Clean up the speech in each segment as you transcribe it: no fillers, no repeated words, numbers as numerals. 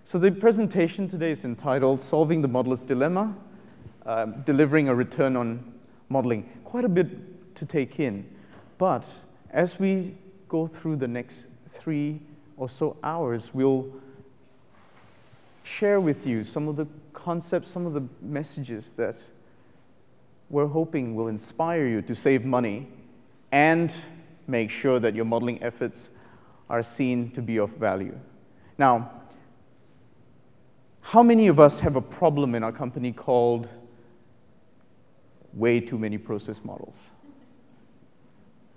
So the presentation today is entitled Solving the Modeler's Dilemma, Delivering a Return on Modeling. Quite a bit to take in. But as we go through the next 3 or so hours, we'll share with you some of the concepts, some of the messages that we're hoping will inspire you to save money and make sure that your modeling efforts are seen to be of value. Now, how many of us have a problem in our company called way too many process models?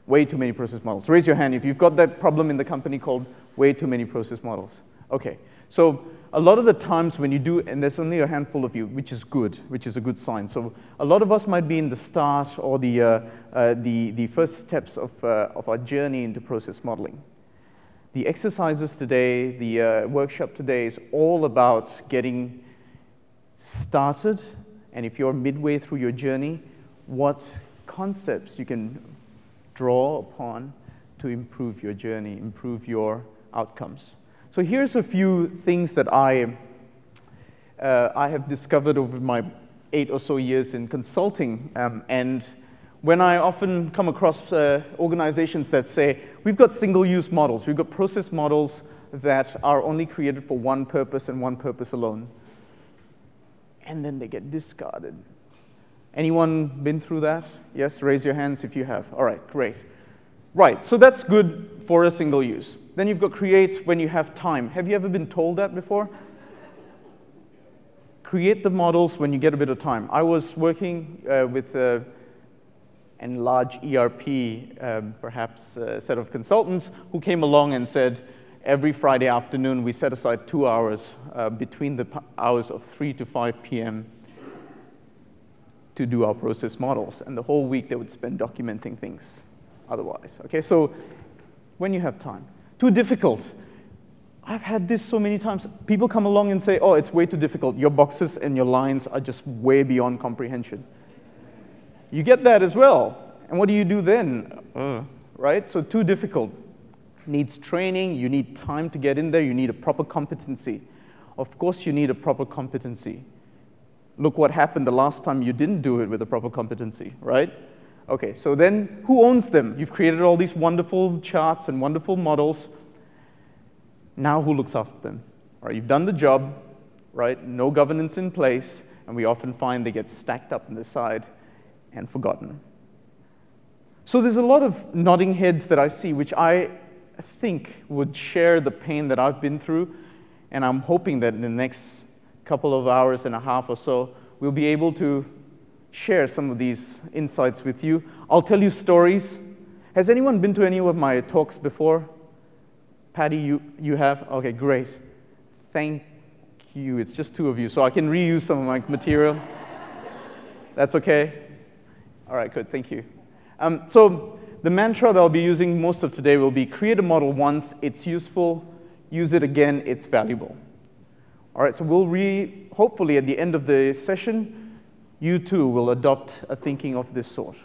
Way too many process models. Raise your hand if you've got that problem in the company called way too many process models. Okay, so a lot of the times when you do, and there's only a handful of you, which is good, which is a good sign. So a lot of us might be in the start or the first steps of our journey into process modeling. The exercises today, the workshop today is all about getting started, and if you're midway through your journey, what concepts you can draw upon to improve your journey, improve your outcomes. So here's a few things that I have discovered over my 8 or so years in consulting, and when I often come across organizations that say, we've got single-use models, we've got process models that are only created for one purpose and one purpose alone, and then they get discarded. Anyone been through that? Yes, raise your hands if you have. All right, great. Right, so that's good for a single use. Then you've got create when you have time. Have you ever been told that before? Create the models when you get a bit of time. I was working with and large ERP, perhaps a set of consultants who came along and said, every Friday afternoon we set aside 2 hours between the hours of 3 to 5 p.m. to do our process models. And the whole week they would spend documenting things otherwise. Okay, so when you have time. Too difficult. I've had this so many times. People come along and say, oh, it's way too difficult. Your boxes and your lines are just way beyond comprehension. You get that as well. And what do you do then? Right? So too difficult. Needs training. You need time to get in there. You need a proper competency. Of course you need a proper competency. Look what happened the last time you didn't do it with a proper competency, right? Okay, so then who owns them? You've created all these wonderful charts and wonderful models. Now who looks after them? All right, you've done the job, right? No governance in place, and we often find they get stacked up on the side and forgotten. So there's a lot of nodding heads that I see, which I think would share the pain that I've been through, and I'm hoping that in the next couple of hours and a half or so, we'll be able to share some of these insights with you. I'll tell you stories. Has anyone been to any of my talks before? Patty, you have? Okay, great. Thank you. It's just 2 of you, so I can reuse some of my material. That's okay? All right, good, thank you. So the mantra that I'll be using most of today will be create a model once, it's useful, use it again, it's valuable. All right, so we'll hopefully at the end of the session, you too will adopt a thinking of this sort.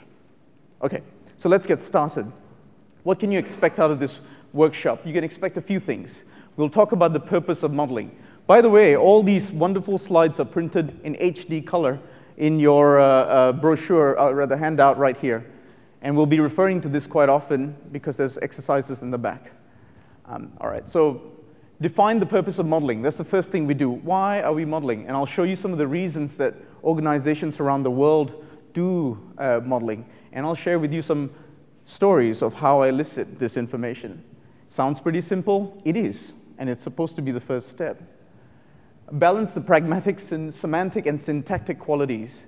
Okay, so let's get started. What can you expect out of this workshop? You can expect a few things. We'll talk about the purpose of modeling. By the way, all these wonderful slides are printed in HD color in your brochure, or rather handout right here. And we'll be referring to this quite often because there's exercises in the back. All right, so define the purpose of modeling. That's the first thing we do. Why are we modeling? And I'll show you some of the reasons that organizations around the world do modeling. And I'll share with you some stories of how I elicit this information. Sounds pretty simple. It is, and it's supposed to be the first step. Balance the pragmatic, semantic, and syntactic qualities.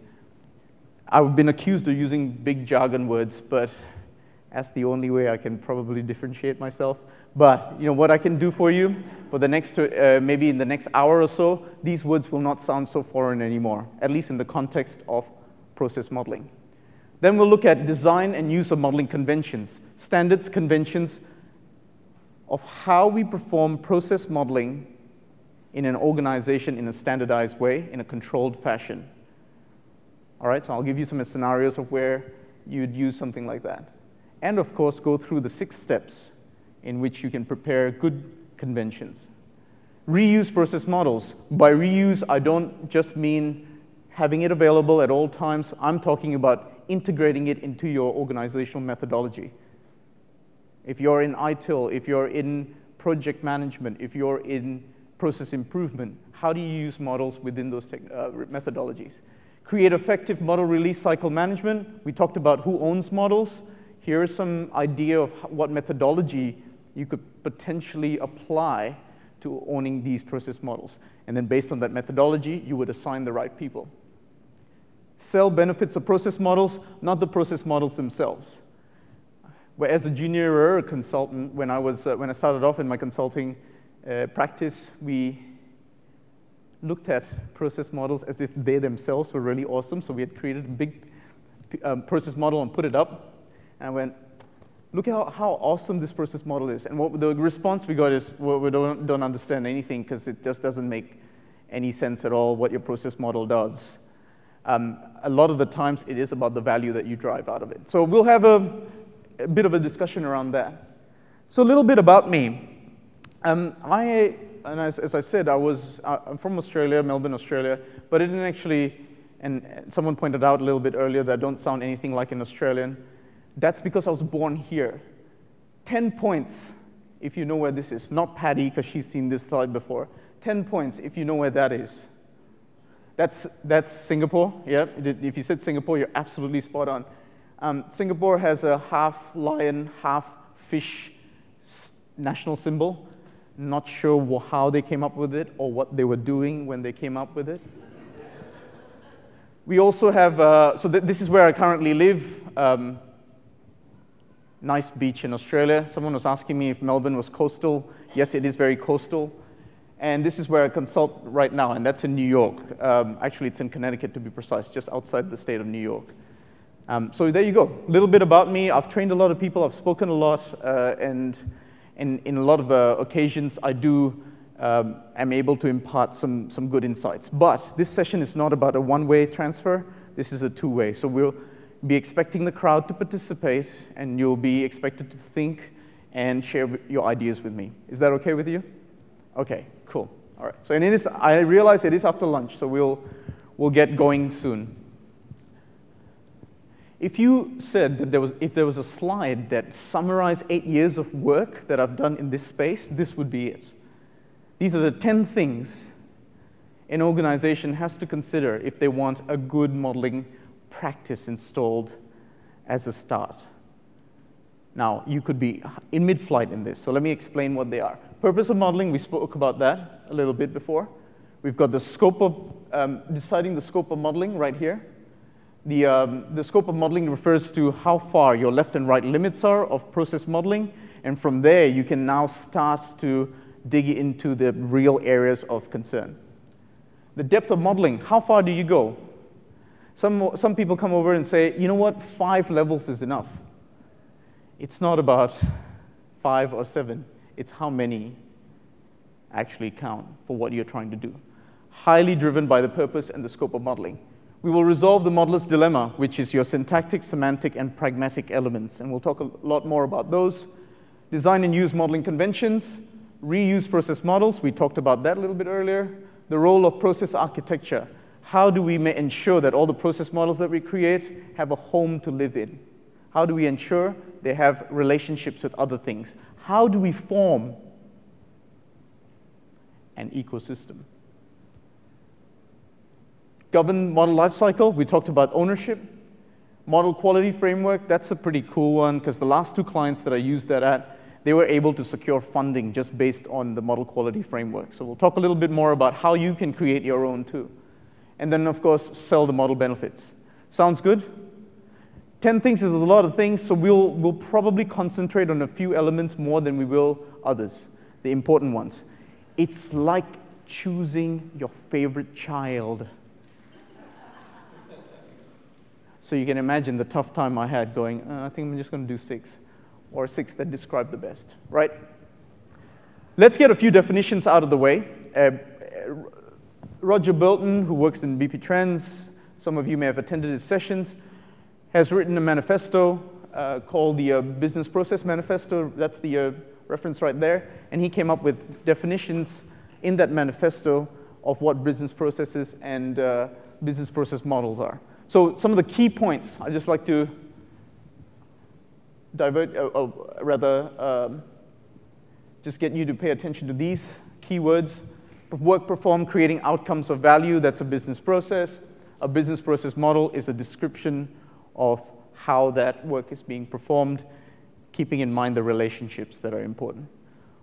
I've been accused of using big jargon words, but that's the only way I can probably differentiate myself. But you know what I can do for you? For the next, maybe in the next hour or so, these words will not sound so foreign anymore, at least in the context of process modeling. Then we'll look at design and use of modeling conventions, standards, conventions of how we perform process modeling in an organization in a standardized way, in a controlled fashion. All right, so I'll give you some scenarios of where you'd use something like that. And of course, go through the 6 steps in which you can prepare good conventions. Reuse process models. By reuse, I don't just mean having it available at all times. I'm talking about integrating it into your organizational methodology. If you're in ITIL, if you're in project management, if you're in process improvement, how do you use models within those methodologies? Create effective model release cycle management. We talked about who owns models. Here is some idea of what methodology you could potentially apply to owning these process models. And then based on that methodology, you would assign the right people. Sell benefits of process models, not the process models themselves. Where as a junior consultant, when I started off in my consulting practice, we looked at process models as if they themselves were really awesome. So we had created a big process model and put it up. And I went, look at how awesome this process model is. And what the response we got is, well, we don't understand anything because it just doesn't make any sense at all what your process model does. A lot of the times, it is about the value that you drive out of it. So we'll have a bit of a discussion around that. So a little bit about me. As I said, I'm from Australia, Melbourne, Australia, but I didn't actually, and someone pointed out a little bit earlier that I don't sound anything like an Australian. That's because I was born here. 10 points if you know where this is. Not Patty, because she's seen this slide before. 10 points if you know where that is. That's Singapore, yeah. If you said Singapore, you're absolutely spot on. Singapore has a half lion, half fish national symbol. Not sure how they came up with it or what they were doing when they came up with it. We also have, this is where I currently live. Nice beach in Australia. Someone was asking me if Melbourne was coastal. Yes, it is very coastal. And this is where I consult right now, and that's in New York. Actually, it's in Connecticut, to be precise, just outside the state of New York. So there you go. A little bit about me. I've trained a lot of people. I've spoken a lot. And in a lot of occasions, I am able to impart some good insights. But this session is not about a one-way transfer. This is a two-way. So we'll be expecting the crowd to participate, and you'll be expected to think and share your ideas with me. Is that okay with you? Okay, cool. All right. So, and I realize it is after lunch, so we'll get going soon. If you said that if there was a slide that summarized 8 years of work that I've done in this space, this would be it. These are the 10 things an organization has to consider if they want a good modeling practice installed as a start. Now, you could be in mid-flight in this, so let me explain what they are. Purpose of modeling, we spoke about that a little bit before. We've got the scope of, deciding the scope of modeling right here. The scope of modeling refers to how far your left and right limits are of process modeling, and from there, you can now start to dig into the real areas of concern. The depth of modeling, how far do you go? Some people come over and say, you know what, 5 levels is enough. It's not about 5 or 7. It's how many actually count for what you're trying to do. Highly driven by the purpose and the scope of modeling. We will resolve the modeler's dilemma, which is your syntactic, semantic, and pragmatic elements. And we'll talk a lot more about those. Design and use modeling conventions. Reuse process models. We talked about that a little bit earlier. The role of process architecture. How do we ensure that all the process models that we create have a home to live in? How do we ensure they have relationships with other things? How do we form an ecosystem? Govern model lifecycle, we talked about ownership. Model quality framework, that's a pretty cool one because the last 2 clients that I used that at, they were able to secure funding just based on the model quality framework. So we'll talk a little bit more about how you can create your own too. And then, of course, sell the model benefits. Sounds good? 10 things is a lot of things, so we'll probably concentrate on a few elements more than we will others, the important ones. It's like choosing your favorite child. So you can imagine the tough time I had going, I think I'm just going to do 6, or 6 that describe the best, right? Let's get a few definitions out of the way. Roger Bolton, who works in BP Trends, some of you may have attended his sessions, has written a manifesto called the Business Process Manifesto. That's the reference right there. And he came up with definitions in that manifesto of what business processes and business process models are. So some of the key points, I'd just like to just get you to pay attention to these keywords. Work performed, creating outcomes of value, that's a business process. A business process model is a description of how that work is being performed, keeping in mind the relationships that are important.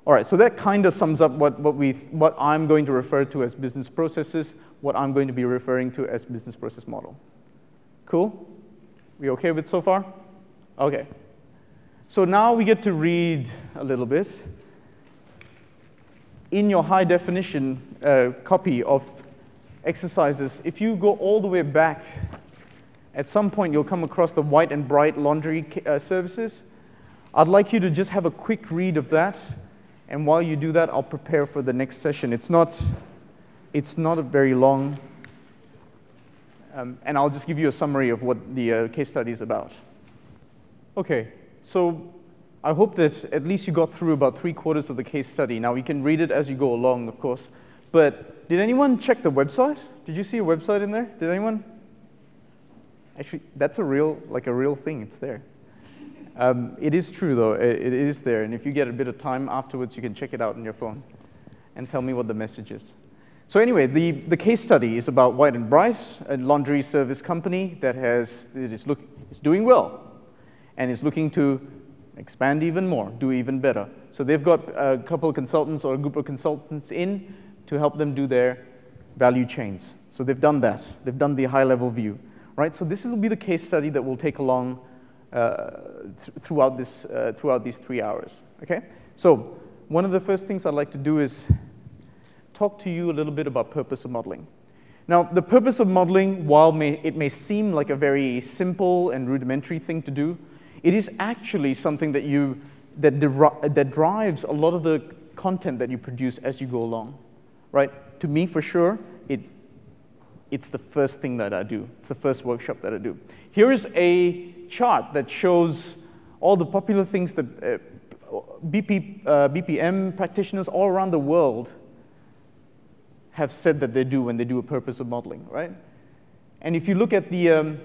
All right, so that kind of sums up what I'm going to refer to as business processes, what I'm going to be referring to as business process model. Cool? We okay with so far? Okay. So now we get to read a little bit. In your high definition copy of exercises, if you go all the way back, at some point you'll come across the white and bright laundry services. I'd like you to just have a quick read of that, and while you do that, I'll prepare for the next session. It's not a very long, and I'll just give you a summary of what the case study is about. Okay, so I hope that at least you got through about 3/4 of the case study. Now, you can read it as you go along, of course, but did anyone check the website? Did you see a website in there? Did anyone? Actually, that's a real thing. It's there. It is true, though. It is there, and if you get a bit of time afterwards, you can check it out on your phone and tell me what the message is. So anyway, the case study is about White and Bright, a laundry service company that is doing well and is looking to expand even more, do even better. So they've got a couple of consultants or a group of consultants in to help them do their value chains. So they've done that. They've done the high-level view, right? So this will be the case study that we'll take along throughout these 3 hours, okay? So one of the first things I'd like to do is talk to you a little bit about purpose of modeling. Now, the purpose of modeling, while it may seem like a very simple and rudimentary thing to do, it is actually something that drives a lot of the content that you produce as you go along, right? To me, for sure, it's the first thing that I do. It's the first workshop that I do. Here is a chart that shows all the popular things that BPM practitioners all around the world have said that they do when they do a purpose of modeling, right? And if you look at the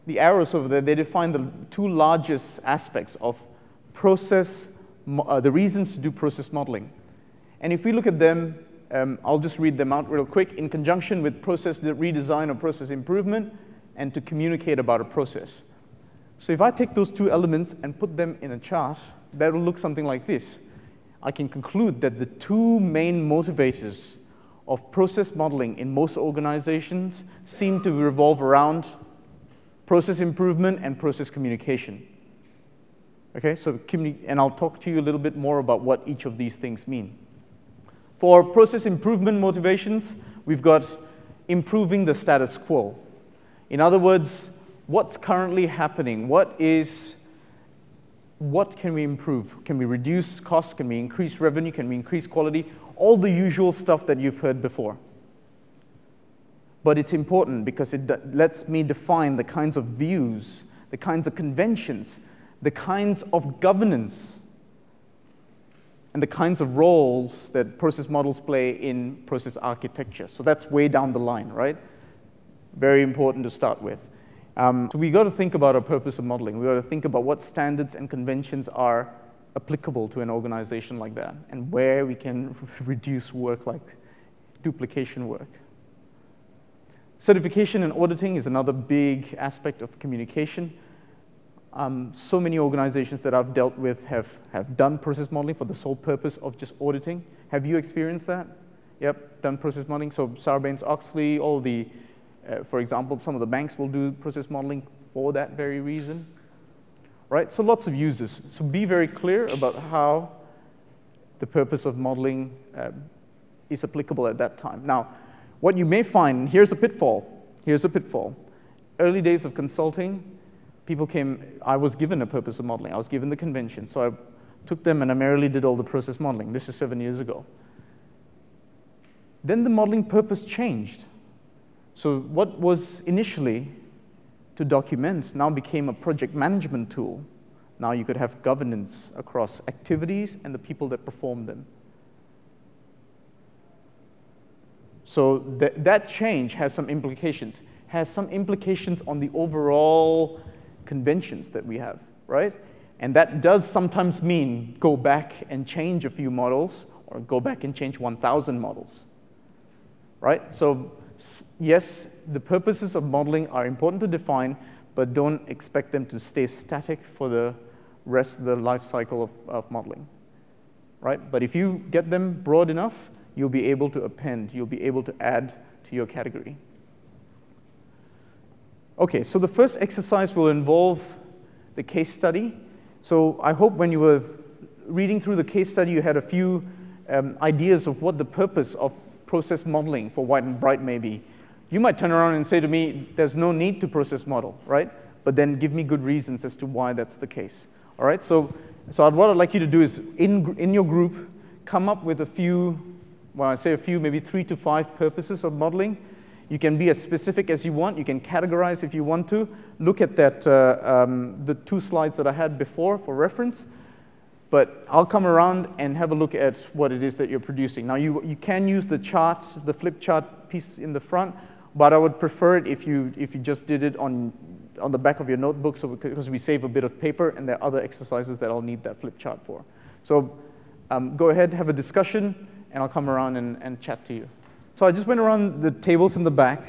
arrows over there, they define the two largest aspects of process, the reasons to do process modeling. And if we look at them, I'll just read them out real quick. In conjunction with process redesign or process improvement, and to communicate about a process. So if I take those two elements and put them in a chart, that will look something like this. I can conclude that the two main motivators of process modeling in most organizations seem to revolve around process improvement and process communication. Okay, so and I'll talk to you a little bit more about what each of these things mean. For process improvement motivations, we've got improving the status quo. In other words, what's currently happening? What can we improve? Can we reduce costs? Can we increase revenue? Can we increase quality? All the usual stuff that you've heard before. But it's important because it lets me define the kinds of views, the kinds of conventions, the kinds of governance, and the kinds of roles that process models play in process architecture. So that's way down the line, right? Very important to start with. So we got to think about our purpose of modeling. We got to think about what standards and conventions are applicable to an organization like that, and where we can reduce work like duplication work. Certification and auditing is another big aspect of communication. So many organizations that I've dealt with have done process modeling for the sole purpose of just auditing. Have you experienced that? Yep, done process modeling. So Sarbanes-Oxley, all the for example, some of the banks will do process modeling for that very reason, right? So lots of uses. So be very clear about how the purpose of modeling is applicable at that time. Now, what you may find, here's a pitfall. Here's a pitfall. Early days of consulting, I was given a purpose of modeling. I was given the convention. So I took them and I merely did all the process modeling. This is 7 years ago. Then the modeling purpose changed. So what was initially to document now became a project management tool. Now you could have governance across activities and the people that perform them. So that change has some implications, on the overall conventions that we have, right? And that does sometimes mean go back and change a few models, or go back and change 1,000 models, right? So yes, the purposes of modeling are important to define, but don't expect them to stay static for the rest of the life cycle of modeling, right? But if you get them broad enough, you'll be able to append, you'll be able to add to your category. Okay, so the first exercise will involve the case study. So I hope when you were reading through the case study, you had a few ideas of what the purpose of process modeling for white and bright may be. You might turn around and say to me, there's no need to process model, right? But then give me good reasons as to why that's the case. All right, so what I'd like you to do is, in your group, come up with a few, when I say a few, maybe 3 to 5 purposes of modeling. You can be as specific as you want. You can categorize if you want to. Look at that, the 2 slides that I had before for reference. But I'll come around and have a look at what it is that you're producing. Now, you can use the chart, the flip chart piece in the front, but I would prefer it if you just did it on the back of your notebook, so because we save a bit of paper, and there are other exercises that I'll need that flip chart for. So go ahead, have a discussion, and I'll come around and chat to you. So I just went around the tables in the back,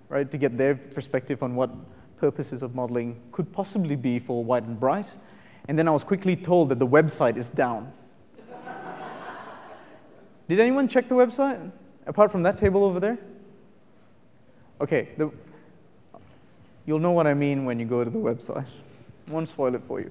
right, to get their perspective on what purposes of modeling could possibly be for white and bright. And then I was quickly told that the website is down. Did anyone check the website, apart from that table over there? Okay, you'll know what I mean when you go to the website. I won't spoil it for you.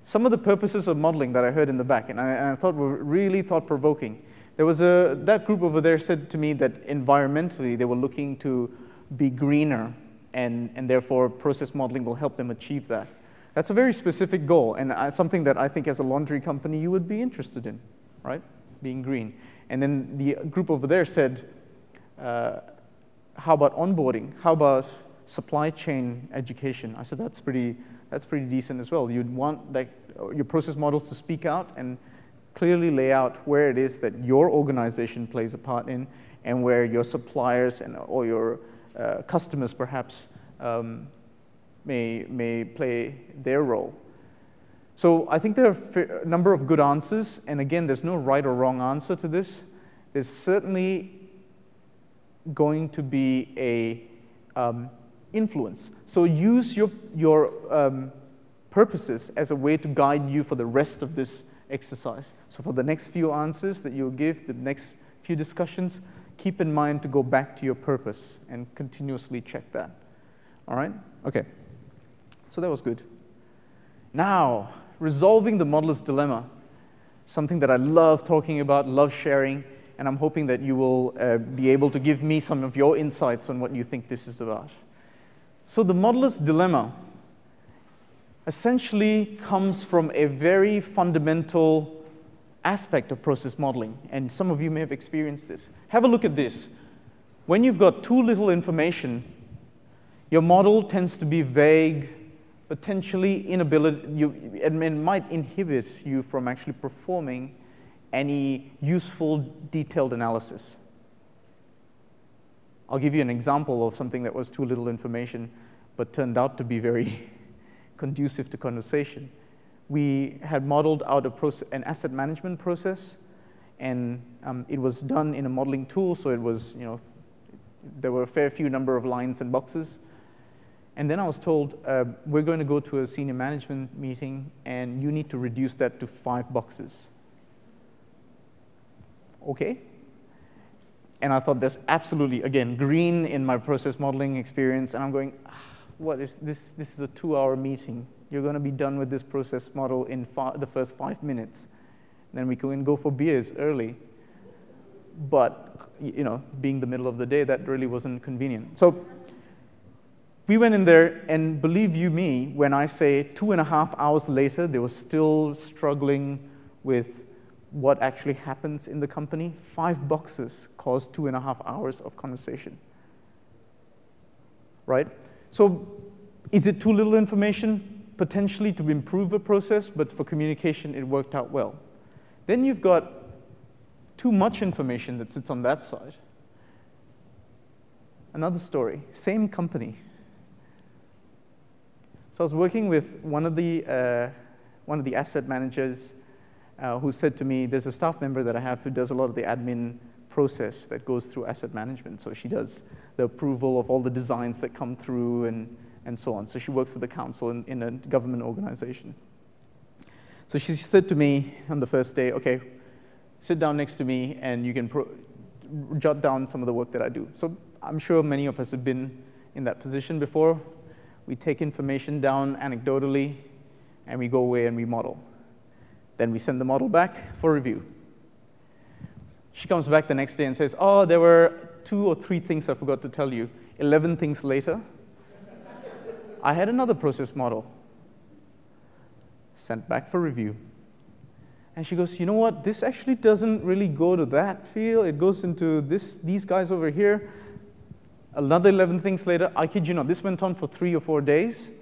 Some of the purposes of modeling that I heard in the back, and I thought were really thought-provoking. There was that group over there said to me that environmentally they were looking to be greener, and therefore process modeling will help them achieve that. That's a very specific goal, and something that I think as a laundry company you would be interested in, right? Being green. And then the group over there said, how about onboarding? How about supply chain education? I said, that's pretty decent as well. You'd want your process models to speak out and clearly lay out where it is that your organization plays a part in, and where your suppliers or your customers perhaps may play their role. So I think there are a number of good answers, and again, there's no right or wrong answer to this. There's certainly going to be a influence. So use your purposes as a way to guide you for the rest of this exercise. So for the next few answers that you'll give, the next few discussions, keep in mind to go back to your purpose and continuously check that. All right? Okay. So that was good. Now, resolving the modeler's dilemma, something that I love talking about, love sharing, and I'm hoping that you will be able to give me some of your insights on what you think this is about. So the modeler's dilemma essentially comes from a very fundamental aspect of process modeling, and some of you may have experienced this. Have a look at this. When you've got too little information, your model tends to be vague, potentially it might inhibit you from actually performing any useful, detailed analysis. I'll give you an example of something that was too little information, but turned out to be very conducive to conversation. We had modeled out an asset management process, and it was done in a modeling tool, so it was, there were a fair few number of lines and boxes. And then I was told, we're going to go to a senior management meeting, and you need to reduce that to 5 boxes. Okay. And I thought that's absolutely, again, green in my process modeling experience, and I'm going, what is this? This is a 2-hour meeting. You're going to be done with this process model in the first 5 minutes. Then we can go for beers early. But, being the middle of the day, that really wasn't convenient. So we went in there, and believe you me, when I say 2.5 hours later, they were still struggling with what actually happens in the company. 5 boxes caused 2.5 hours of conversation, right? So is it too little information? Potentially to improve a process, but for communication, it worked out well. Then you've got too much information that sits on that side. Another story, same company. So I was working with one of the asset managers who said to me, there's a staff member that I have who does a lot of the admin process that goes through asset management. So she does the approval of all the designs that come through and so on. So she works with the council in a government organization. So she said to me on the first day, okay, sit down next to me and you can jot down some of the work that I do. So I'm sure many of us have been in that position before. We take information down anecdotally and we go away and we model. Then we send the model back for review. She comes back the next day and says, oh, there were 2 or 3 things I forgot to tell you. 11 things later, I had another process model sent back for review. And she goes, you know what? This actually doesn't really go to that field. It goes into these guys over here. Another 11 things later, I kid you not, this went on for 3 or 4 days,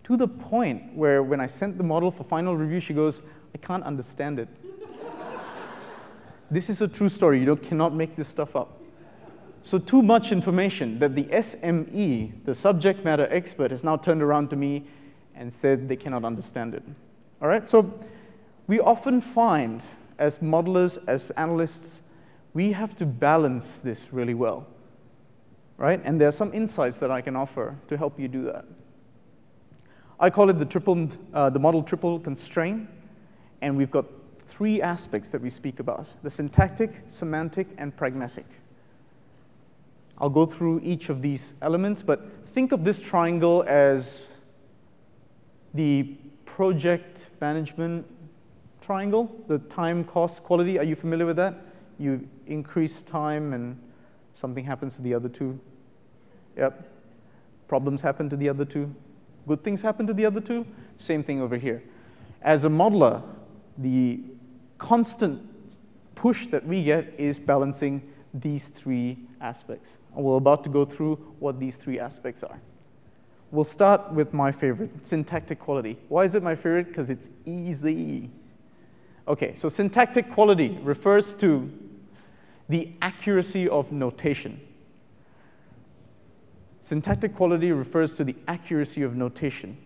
to the point where when I sent the model for final review, she goes, I can't understand it. This is a true story. You cannot make this stuff up. So too much information that the SME, the subject matter expert, has now turned around to me and said they cannot understand it. All right? So we often find, as modelers, as analysts, we have to balance this really well. Right? And there are some insights that I can offer to help you do that. I call it the model triple constraint, and we've got 3 aspects that we speak about: the syntactic, semantic, and pragmatic. I'll go through each of these elements, but think of this triangle as the project management triangle, the time, cost, quality. Are you familiar with that? You increase time and something happens to the other 2. Yep. Problems happen to the other 2. Good things happen to the other 2. Same thing over here. As a modeler, the constant push that we get is balancing these 3 aspects. And we're about to go through what these 3 aspects are. We'll start with my favorite, syntactic quality. Why is it my favorite? Because it's easy. Okay, so syntactic quality refers to the accuracy of notation. Syntactic quality refers to the accuracy of notation.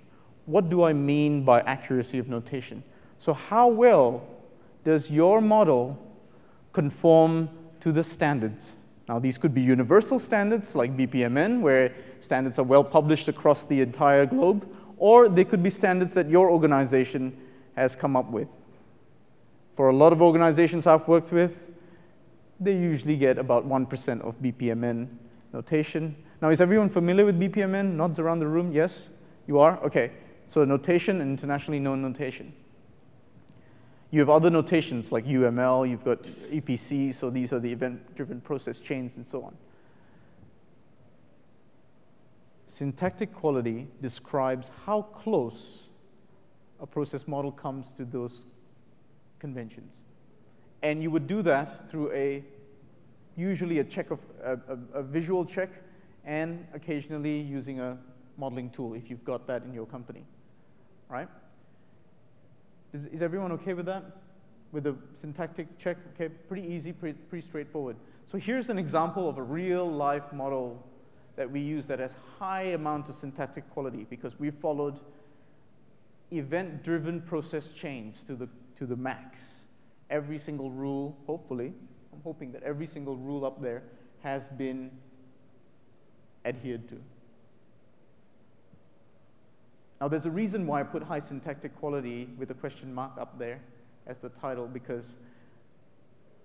What do I mean by accuracy of notation? So how well does your model conform to the standards? Now, these could be universal standards like BPMN, where standards are well published across the entire globe, or they could be standards that your organization has come up with. For a lot of organizations I've worked with, they usually get about 1% of BPMN notation. Now, is everyone familiar with BPMN? Nods around the room, yes? You are? Okay. So notation and internationally known notation. You have other notations like UML, you've got EPC, so these are the event-driven process chains and so on. Syntactic quality describes how close a process model comes to those conventions. And you would do that through usually a check of a visual check, and occasionally using a modeling tool if you've got that in your company, right? Is everyone okay with that? With the syntactic check? Okay, pretty easy, pretty straightforward. So here's an example of a real-life model that we use that has high amount of syntactic quality because we followed event-driven process chains to the max. Every single rule, hopefully, I'm hoping that every single rule up there has been adhered to. Now, there's a reason why I put high syntactic quality with a question mark up there as the title, because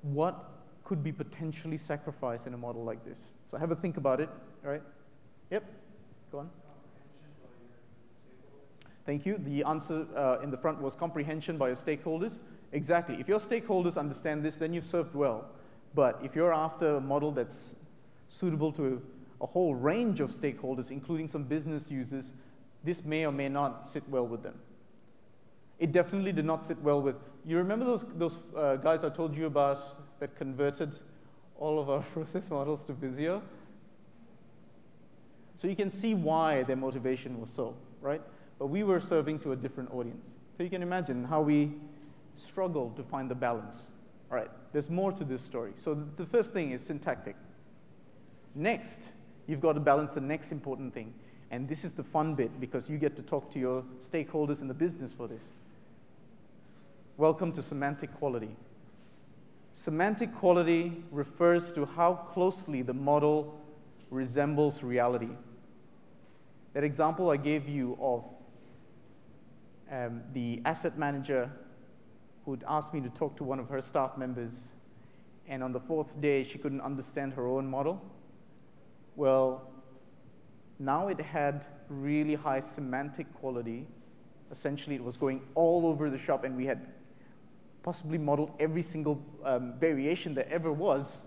what could be potentially sacrificed in a model like this? So have a think about it, all right? Yep, go on. Thank you. The answer in the front was comprehension by your stakeholders. Exactly. If your stakeholders understand this, then you've served well. But if you're after a model that's suitable to a whole range of stakeholders, including some business users, this may or may not sit well with them. It definitely did not sit well with, you remember those guys I told you about that converted all of our process models to Visio? So you can see why their motivation was so, right? But we were serving to a different audience. So you can imagine how we struggled to find the balance. All right, there's more to this story. So the first thing is syntactic. Next you've got to balance the next important thing. And this is the fun bit, because you get to talk to your stakeholders in the business for this. Welcome to semantic quality. Semantic quality refers to how closely the model resembles reality. That example I gave you of the asset manager who'd asked me to talk to one of her staff members, and on the 4th day, she couldn't understand her own model. Well, now it had really high semantic quality. Essentially, it was going all over the shop, and we had possibly modeled every single variation there ever was,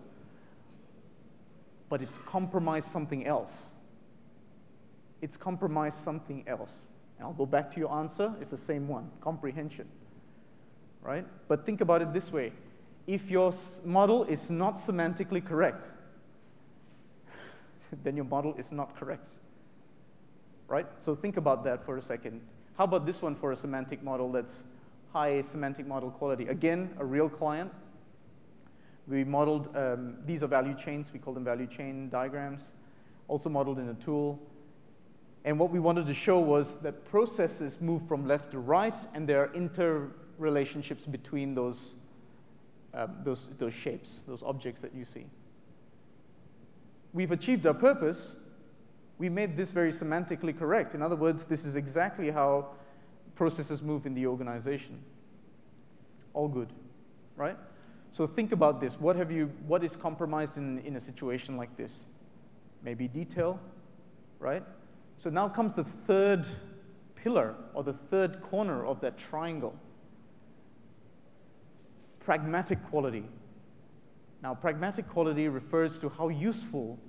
but it's compromised something else. It's compromised something else. And I'll go back to your answer. It's the same one, comprehension, right? But think about it this way. If your model is not semantically correct, then your model is not correct, right? So think about that for a second. How about this one for a semantic model that's high semantic model quality? Again, a real client. We modeled, these are value chains. We call them value chain diagrams, also modeled in a tool. And what we wanted to show was that processes move from left to right, and there are interrelationships between those shapes, those objects that you see. We've achieved our purpose. We made this very semantically correct. In other words, this is exactly how processes move in the organization. All good, right? So think about this. What is compromised in a situation like this? Maybe detail, right? So now comes the third pillar, or the third corner of that triangle. Pragmatic quality. Now, pragmatic quality refers to how useful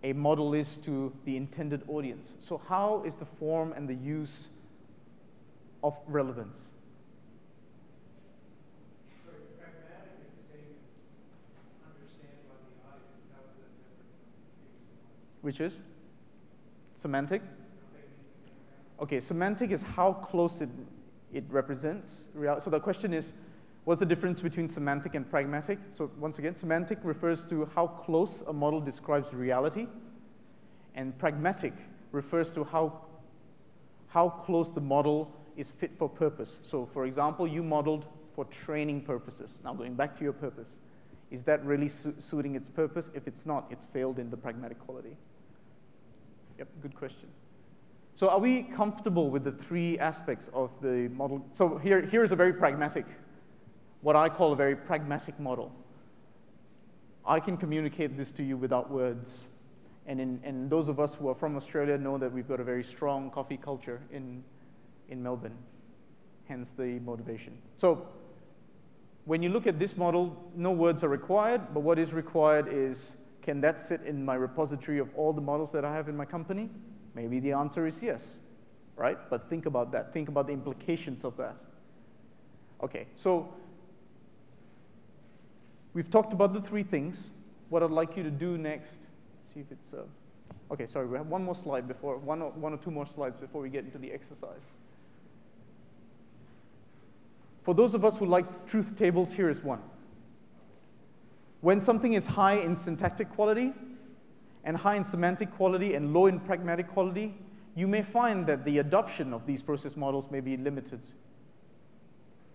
a model is to the intended audience. So how is the form and the use of relevance? So pragmatic is the same as understanding by the audience. How is that different from previous one? Which is? Semantic? Okay, semantic is how close it represents reality. So the question is, what's the difference between semantic and pragmatic? So once again, semantic refers to how close a model describes reality, and pragmatic refers to how close the model is fit for purpose. So for example, you modeled for training purposes. Now going back to your purpose, is that really suiting its purpose? If it's not, it's failed in the pragmatic quality. Yep, good question. So are we comfortable with the three aspects of the model? So here is a very pragmatic, what I call a very pragmatic model. I can communicate this to you without words. And those of us who are from Australia know that we've got a very strong coffee culture in Melbourne, hence the motivation. So when you look at this model, no words are required, but what is required is, can that sit in my repository of all the models that I have in my company? Maybe the answer is yes, right? But think about that. Think about the implications of that. Okay, so we've talked about the three things. What I'd like you to do next, let's see if it's, okay, sorry, we have one more slide before, one or two more slides before we get into the exercise. For those of us who like truth tables, here is one. When something is high in syntactic quality, and high in semantic quality, and low in pragmatic quality, you may find that the adoption of these process models may be limited,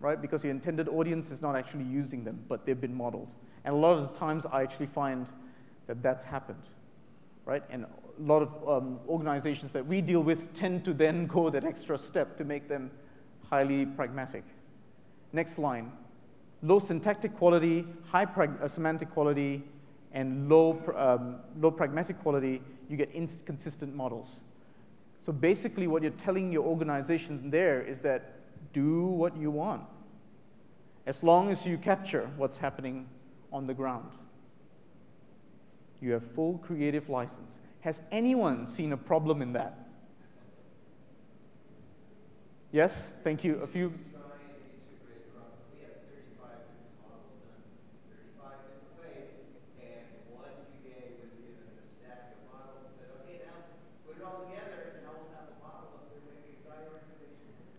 right? Because the intended audience is not actually using them, but they've been modeled. And a lot of the times, I actually find that that's happened, right? And a lot of organizations that we deal with tend to then go that extra step to make them highly pragmatic. Next line. Low syntactic quality, high semantic quality, and low pragmatic quality, you get inconsistent models. So basically what you're telling your organization there is that do what you want, as long as you capture what's happening on the ground. You have full creative license. Has anyone seen a problem in that? Yes, thank you. A few.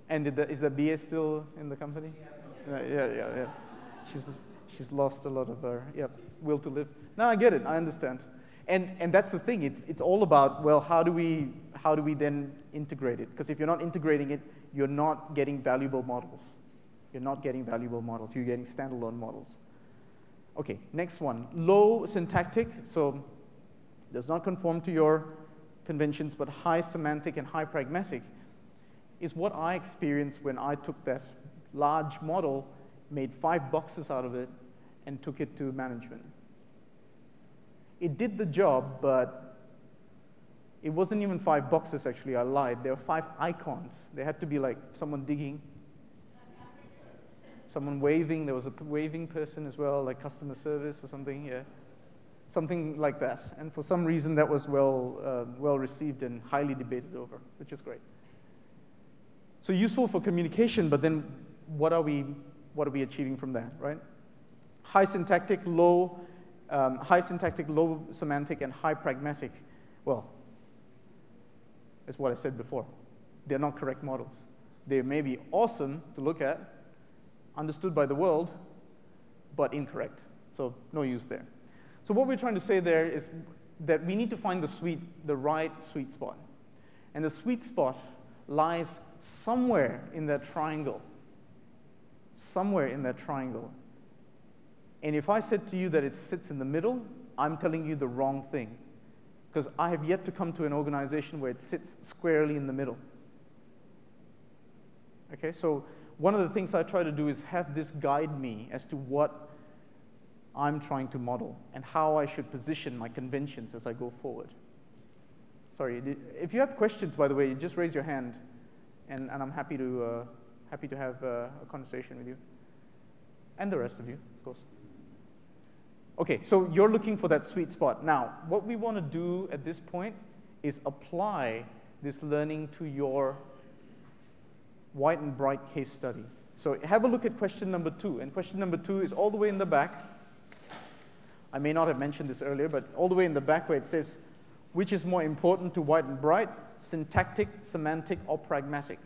And is the BA still in the company? Yeah. She's lost a lot of her will to live. No, I get it. I understand. And that's the thing. It's all about, well, how do we then integrate it? Because if you're not integrating it, you're not getting valuable models. You're not getting valuable models. You're getting standalone models. Okay, next one. Low syntactic, so does not conform to your conventions, but high semantic and high pragmatic is what I experienced when I took that large model, made 5 boxes out of it, and took it to management. It did the job, but it wasn't even 5 boxes, actually. I lied. There were 5 icons. There had to be like someone digging, someone waving. There was a waving person as well, like customer service or something, yeah. Something like that. And for some reason, that was well received and highly debated over, which is great. So useful for communication, but then what are we achieving from that, right? High syntactic, low semantic, and high pragmatic. Well, that's what I said before. They're not correct models. They may be awesome to look at, understood by the world, but incorrect. So no use there. So what we're trying to say there is that we need to find the right sweet spot. And the sweet spot lies somewhere in that triangle. Somewhere in that triangle. And if I said to you that it sits in the middle, I'm telling you the wrong thing. Because I have yet to come to an organization where it sits squarely in the middle. Okay, so one of the things I try to do is have this guide me as to what I'm trying to model and how I should position my conventions as I go forward. Sorry, if you have questions, by the way, just raise your hand, and I'm happy to have a conversation with you, and the rest of you, of course. Okay, so you're looking for that sweet spot. Now, what we want to do at this point is apply this learning to your white and bright case study. So have a look at question number 2, and question number 2 is all the way in the back. I may not have mentioned this earlier, but all the way in the back where it says, which is more important to white and bright, syntactic, semantic, or pragmatic?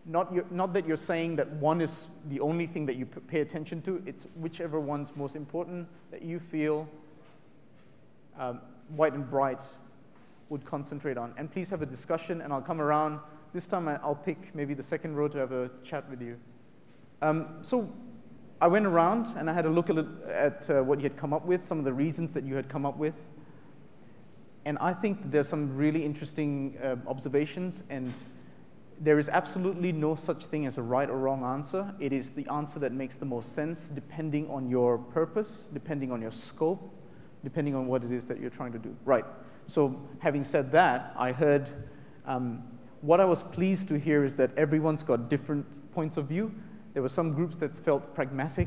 Not that you're saying that one is the only thing that you pay attention to. It's whichever one's most important that you feel white and bright would concentrate on. And please have a discussion, and I'll come around. This time I'll pick maybe the second row to have a chat with you. So I went around and I had a look at what you had come up with, some of the reasons that you had come up with. And I think that there's some really interesting observations, and there is absolutely no such thing as a right or wrong answer. It is the answer that makes the most sense depending on your purpose, depending on your scope, depending on what it is that you're trying to do. Right. So having said that, I heard what I was pleased to hear is that everyone's got different points of view. There were some groups that felt pragmatic.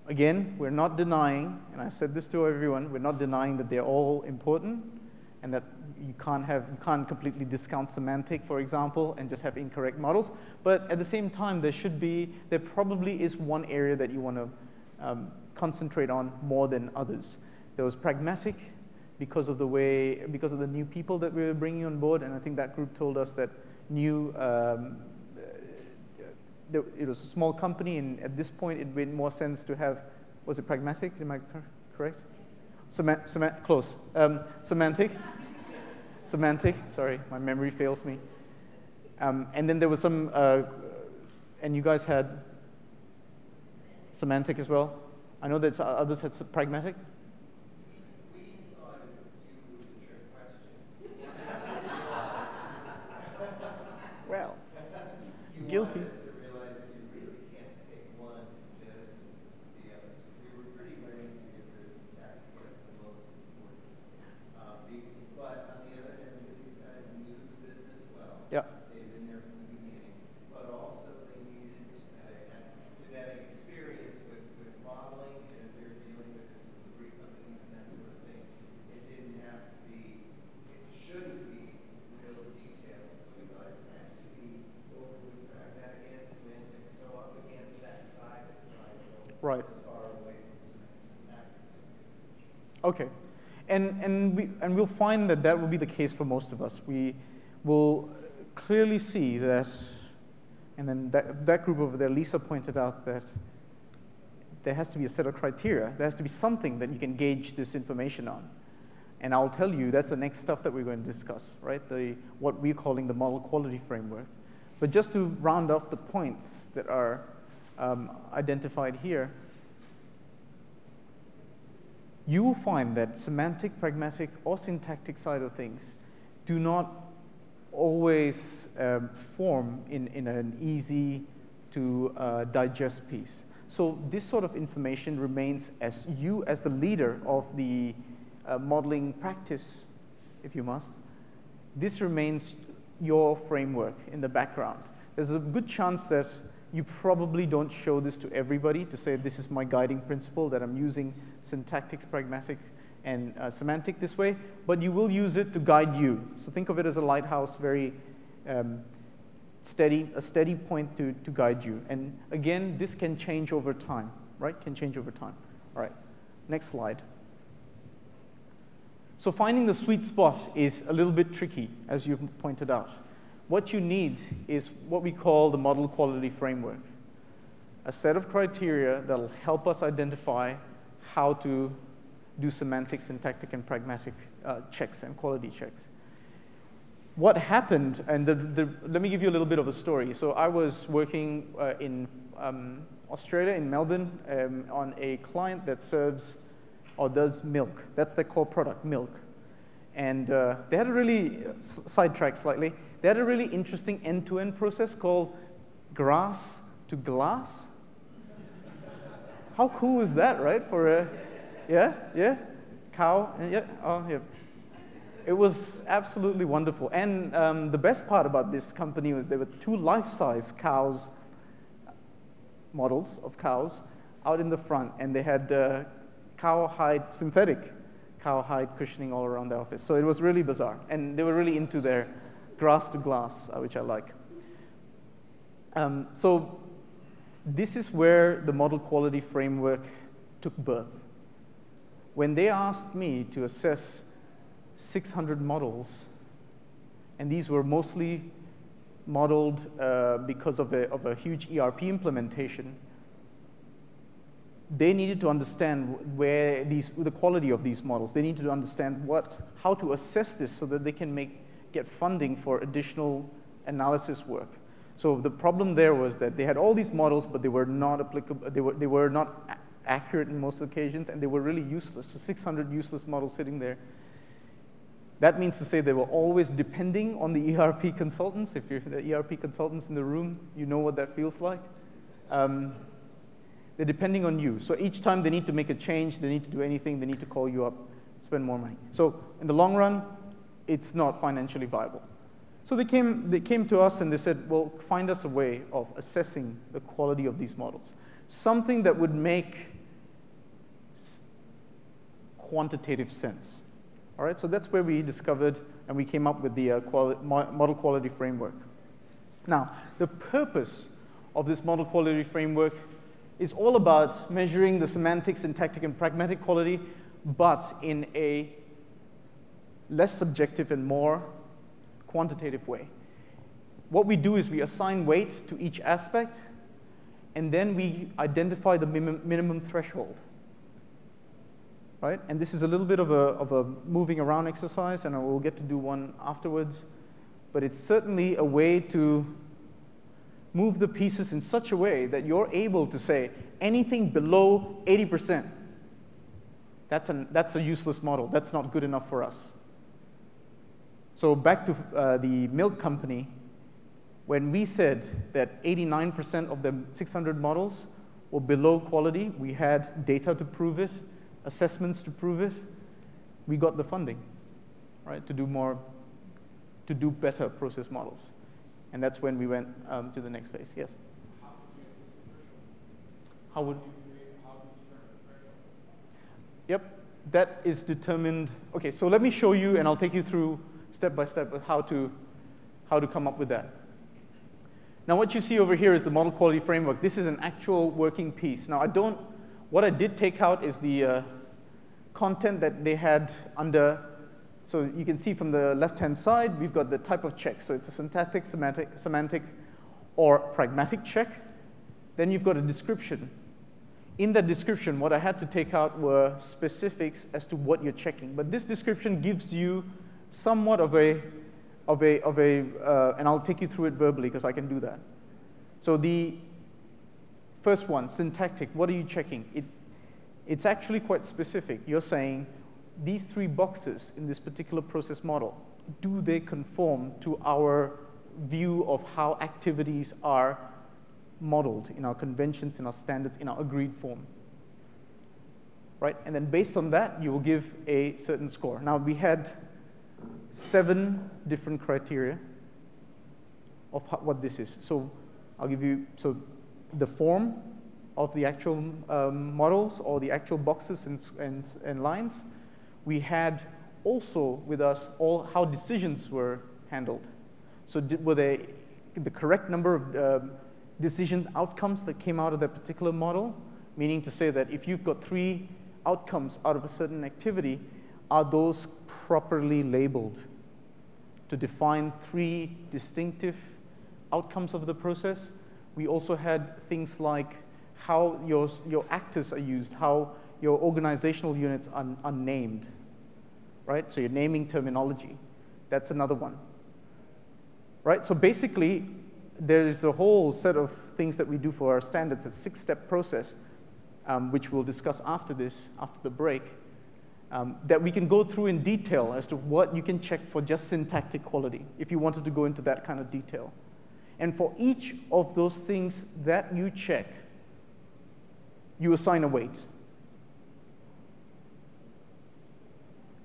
Again, we're not denying, and I said this to everyone, we're not denying that they're all important and that you can't completely discount semantic, for example, and just have incorrect models. But at the same time, there probably is one area that you want to concentrate on more than others. There was pragmatic because of the new people that we were bringing on board, and I think that group told us that it was a small company, and at this point it made more sense to have, was it pragmatic? Am I correct? Close. Semantic. Semantic, sorry, my memory fails me. And then there was some, and you guys had semantic as well? I know that others had pragmatic. We thought of you was a trick question. Well, you guilty. Want us to realize that you really can't pick one and jettison the others. We were pretty willing to give this tactic as the most important. But on the other hand, these guys knew the business well. Yeah. They've been there from the beginning. But also they needed genetic experience with modeling, and if they're dealing with delivery companies and that sort of thing. It didn't have to be, it shouldn't be real detailed. So we thought it had to be overly pragmatic and semantic, so up against that side of the triangle. Right. As far away from semantic. Okay. And we'll find that that will be the case for most of us. We will clearly see that, and then that group over there, Lisa pointed out that there has to be a set of criteria. There has to be something that you can gauge this information on. And I'll tell you, that's the next stuff that we're going to discuss, right? What we're calling the model quality framework. But just to round off the points that are identified here, you will find that semantic, pragmatic, or syntactic side of things do not always form in an easy to digest piece. So this sort of information remains as you, as the leader of the modeling practice, if you must, this remains your framework in the background. There's a good chance that you probably don't show this to everybody to say this is my guiding principle, that I'm using syntactics, pragmatic, and semantic this way, but you will use it to guide you. So think of it as a lighthouse, very a steady point to guide you. And again, this can change over time, right? Can change over time. All right, next slide. So finding the sweet spot is a little bit tricky, as you've pointed out. What you need is what we call the model quality framework, a set of criteria that will help us identify how to do semantic, syntactic, and pragmatic checks and quality checks. What happened, and let me give you a little bit of a story. So I was working in Australia, in Melbourne, on a client that serves or does milk. That's their core product, milk. And they had a really, sidetracked slightly, they had a really interesting end-to-end process called grass to glass. How cool is that, right? For a, yeah, cow, yeah, oh, yeah. It was absolutely wonderful. And the best part about this company was there were 2 life-size cows, models of cows, out in the front, and they had cowhide, synthetic cowhide cushioning all around the office. So it was really bizarre. And they were really into their grass to glass, which I like. So this is where the model quality framework took birth. When they asked me to assess 600 models, and these were mostly modeled because of a huge ERP implementation, they needed to understand where the quality of these models. They needed to understand how to assess this so that they can get funding for additional analysis work. So the problem there was that they had all these models, but they were not applicable. They were not accurate in most occasions, and they were really useless. So 600 useless models sitting there. That means to say they were always depending on the ERP consultants. If you're the ERP consultants in the room, you know what that feels like. They're depending on you. So each time they need to make a change, they need to do anything, they need to call you up, spend more money. So in the long run, it's not financially viable. So they came to us and they said, well, find us a way of assessing the quality of these models. Something that would make quantitative sense. All right, so that's where we discovered and we came up with the model quality framework. Now, the purpose of this model quality framework is all about measuring the semantic, syntactic, and pragmatic quality, but in a less subjective and more quantitative way. What we do is we assign weight to each aspect, and then we identify the minimum threshold. Right? And this is a little bit of a moving around exercise, and I will get to do one afterwards, but it's certainly a way to move the pieces in such a way that you're able to say anything below 80%, that's a useless model. That's not good enough for us. So back to the milk company, when we said that 89% of the 600 models were below quality, we had data to prove it, assessments to prove it, we got the funding, right, to do better process models. And that's when we went to the next phase. Yes? How would you determine the threshold? Yep, that is determined. Okay, so let me show you, and I'll take you through step by step how to come up with that. Now, what you see over here is the model quality framework. This is an actual working piece. Now, what I did take out is the content that they had under. So you can see from the left-hand side, we've got the type of check. So it's a syntactic, semantic, or pragmatic check. Then you've got a description. in that description, what I had to take out were specifics as to what you're checking. But this description gives you somewhat of a, and I'll take you through it verbally because I can do that. So the first one, syntactic, what are you checking? It's actually quite specific. You're saying these three boxes in this particular process model, do they conform to our view of how activities are modeled in our conventions, in our standards, in our agreed form? Right? And then based on that, you will give a certain score. Now, we had 7 different criteria of what this is. So I'll give you, so the form of the actual models or the actual boxes and lines. We had also with us all how decisions were handled. So were they the correct number of decision outcomes that came out of that particular model? Meaning to say that if you've got 3 outcomes out of a certain activity, are those properly labeled to define 3 distinctive outcomes of the process? We also had things like how your actors are used, how your organizational units are named, right? So you're naming terminology. That's another one, right? So basically, there is a whole set of things that we do for our standards, a 6-step process, which we'll discuss after this, after the break, that we can go through in detail as to what you can check for just syntactic quality, if you wanted to go into that kind of detail. And for each of those things that you check, you assign a weight.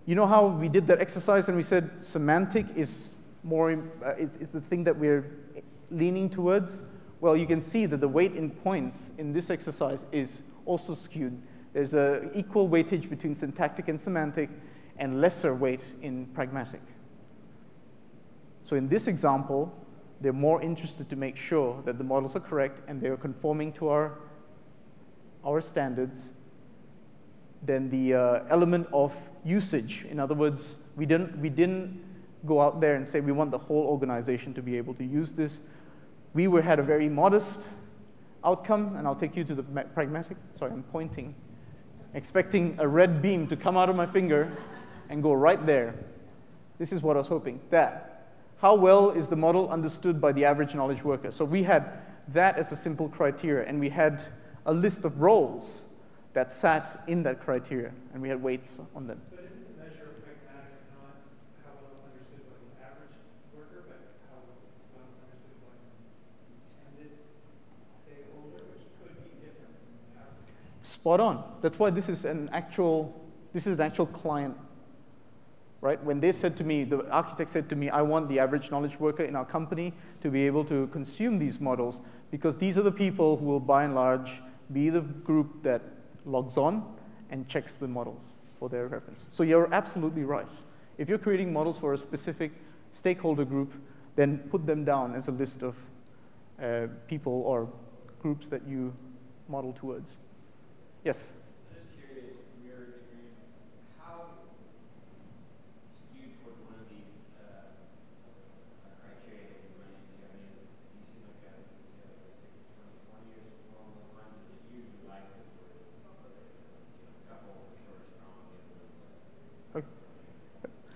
You know how we did that exercise and we said semantic is more is the thing that we're leaning towards? Well, you can see that the weight in points in this exercise is also skewed. There's an equal weightage between syntactic and semantic and lesser weight in pragmatic. So in this example, they're more interested to make sure that the models are correct and they're conforming to our standards than the element of usage. In other words, we didn't go out there and say we want the whole organization to be able to use this. We had a very modest outcome, and I'll take you to the pragmatic. Sorry, I'm pointing, expecting a red beam to come out of my finger and go right there. This is what I was hoping. That. How well is the model understood by the average knowledge worker? So we had that as a simple criteria, and we had a list of roles that sat in that criteria, and we had weights on them. But isn't the measure of pragmatic not how well it's understood by the average worker, but how well it's understood by the intended stakeholder, which could be different from the average? Spot on. That's why this is an actual client. Right? When they said to me, the architect said to me, I want the average knowledge worker in our company to be able to consume these models because these are the people who will, by and large, be the group that logs on and checks the models for their reference. So you're absolutely right. If you're creating models for a specific stakeholder group, then put them down as a list of people or groups that you model towards. Yes?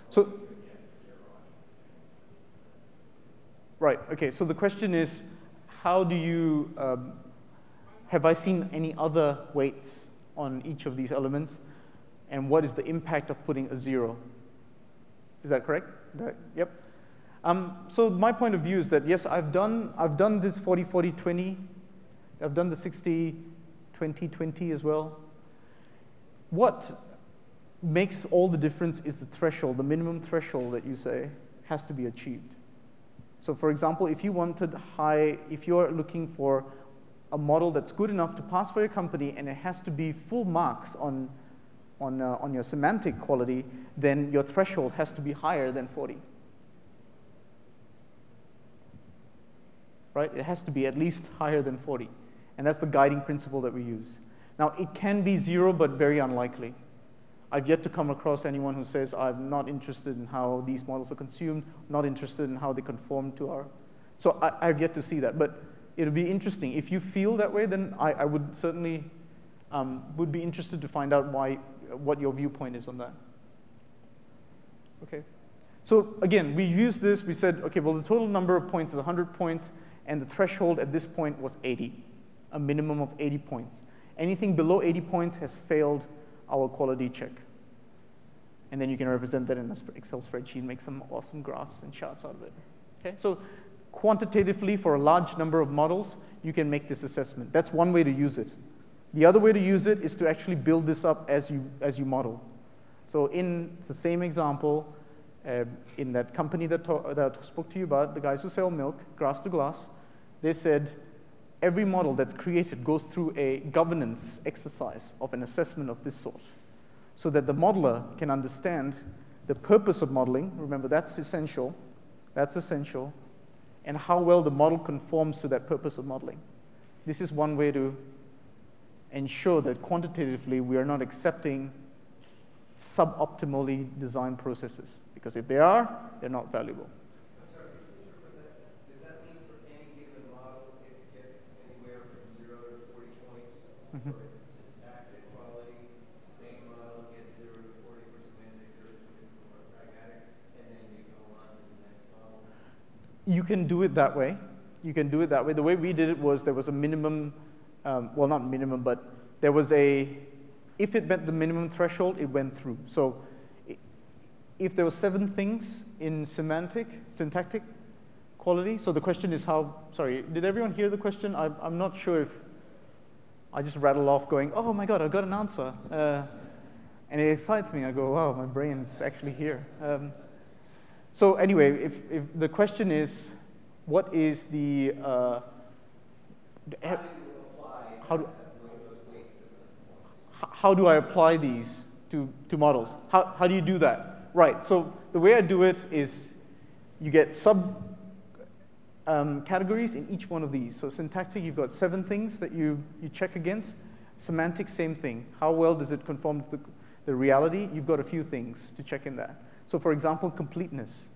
So, right, okay, so the question is, how do you, have I seen any other weights on each of these elements, and what is the impact of putting a 0? Is that correct? Yep. So my point of view is that, yes, I've done this 40-40-20, I've done the 60-20-20 as well. What makes all the difference is the threshold, the minimum threshold that you say has to be achieved. So for example, if you wanted if you're looking for a model that's good enough to pass for your company and it has to be full marks on your semantic quality, then your threshold has to be higher than 40. Right? It has to be at least higher than 40. And that's the guiding principle that we use. Now, it can be 0, but very unlikely. I've yet to come across anyone who says, I'm not interested in how these models are consumed, not interested in how they conform to our... So I've yet to see that, but it'll be interesting. If you feel that way, then I would certainly Would be interested to find out what your viewpoint is on that. Okay. So again, we used this. We said, okay, well, the total number of points is 100 points, and the threshold at this point was 80, a minimum of 80 points. Anything below 80 points has failed our quality check. And then you can represent that in an Excel spreadsheet, make some awesome graphs and charts out of it. Okay? So quantitatively, for a large number of models, you can make this assessment. That's one way to use it. The other way to use it is to actually build this up as you model. So in the same example, in that company that I spoke to you about, the guys who sell milk, grass to glass, they said every model that's created goes through a governance exercise of an assessment of this sort, so that the modeler can understand the purpose of modeling. Remember, that's essential, and how well the model conforms to that purpose of modeling. This is one way to ensure that quantitatively we are not accepting suboptimally designed processes, because if they are, they're not valuable. I'm sorry, can you interpret that? Does that mean for any given model it gets anywhere from 0 to 40 points for its syntactic quality? Same model gets 0 to 40 for semantic, 0 to 50 for pragmatic, and then you go on to the next model? You can do it that way. You can do it that way. The way we did it was there was a minimum, well, not minimum, but there was if it met the minimum threshold, it went through. So if there were 7 things in syntactic quality, so the question is sorry, did everyone hear the question? I'm not sure if I just rattle off going, oh my God, I got an answer. And it excites me. I go, wow, my brain's actually here. So anyway, if the question is, what is the, how do I apply these to models? How do you do that? Right, so the way I do it is you get categories in each one of these. So syntactic, you've got 7 things that you check against. Semantic, same thing. How well does it conform to the reality? You've got a few things to check in that. So for example, completeness.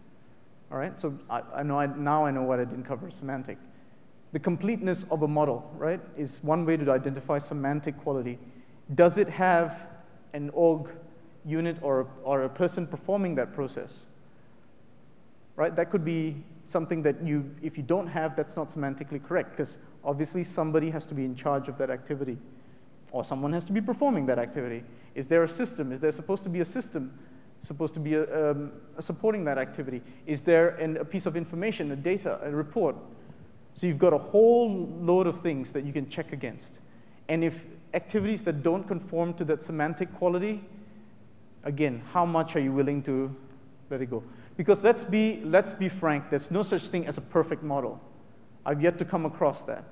All right, so now I know what I didn't cover, semantic. The completeness of a model, right, is one way to identify semantic quality. Does it have an org unit or a person performing that process? Right, that could be something that if you don't have, that's not semantically correct, because obviously somebody has to be in charge of that activity, or someone has to be performing that activity. Is there a system? Is there supposed to be a system supposed to be supporting that activity? Is there a piece of information, a data, a report? So you've got a whole load of things that you can check against. And if activities that don't conform to that semantic quality, again, how much are you willing to let it go? Because let's be frank, there's no such thing as a perfect model. I've yet to come across that.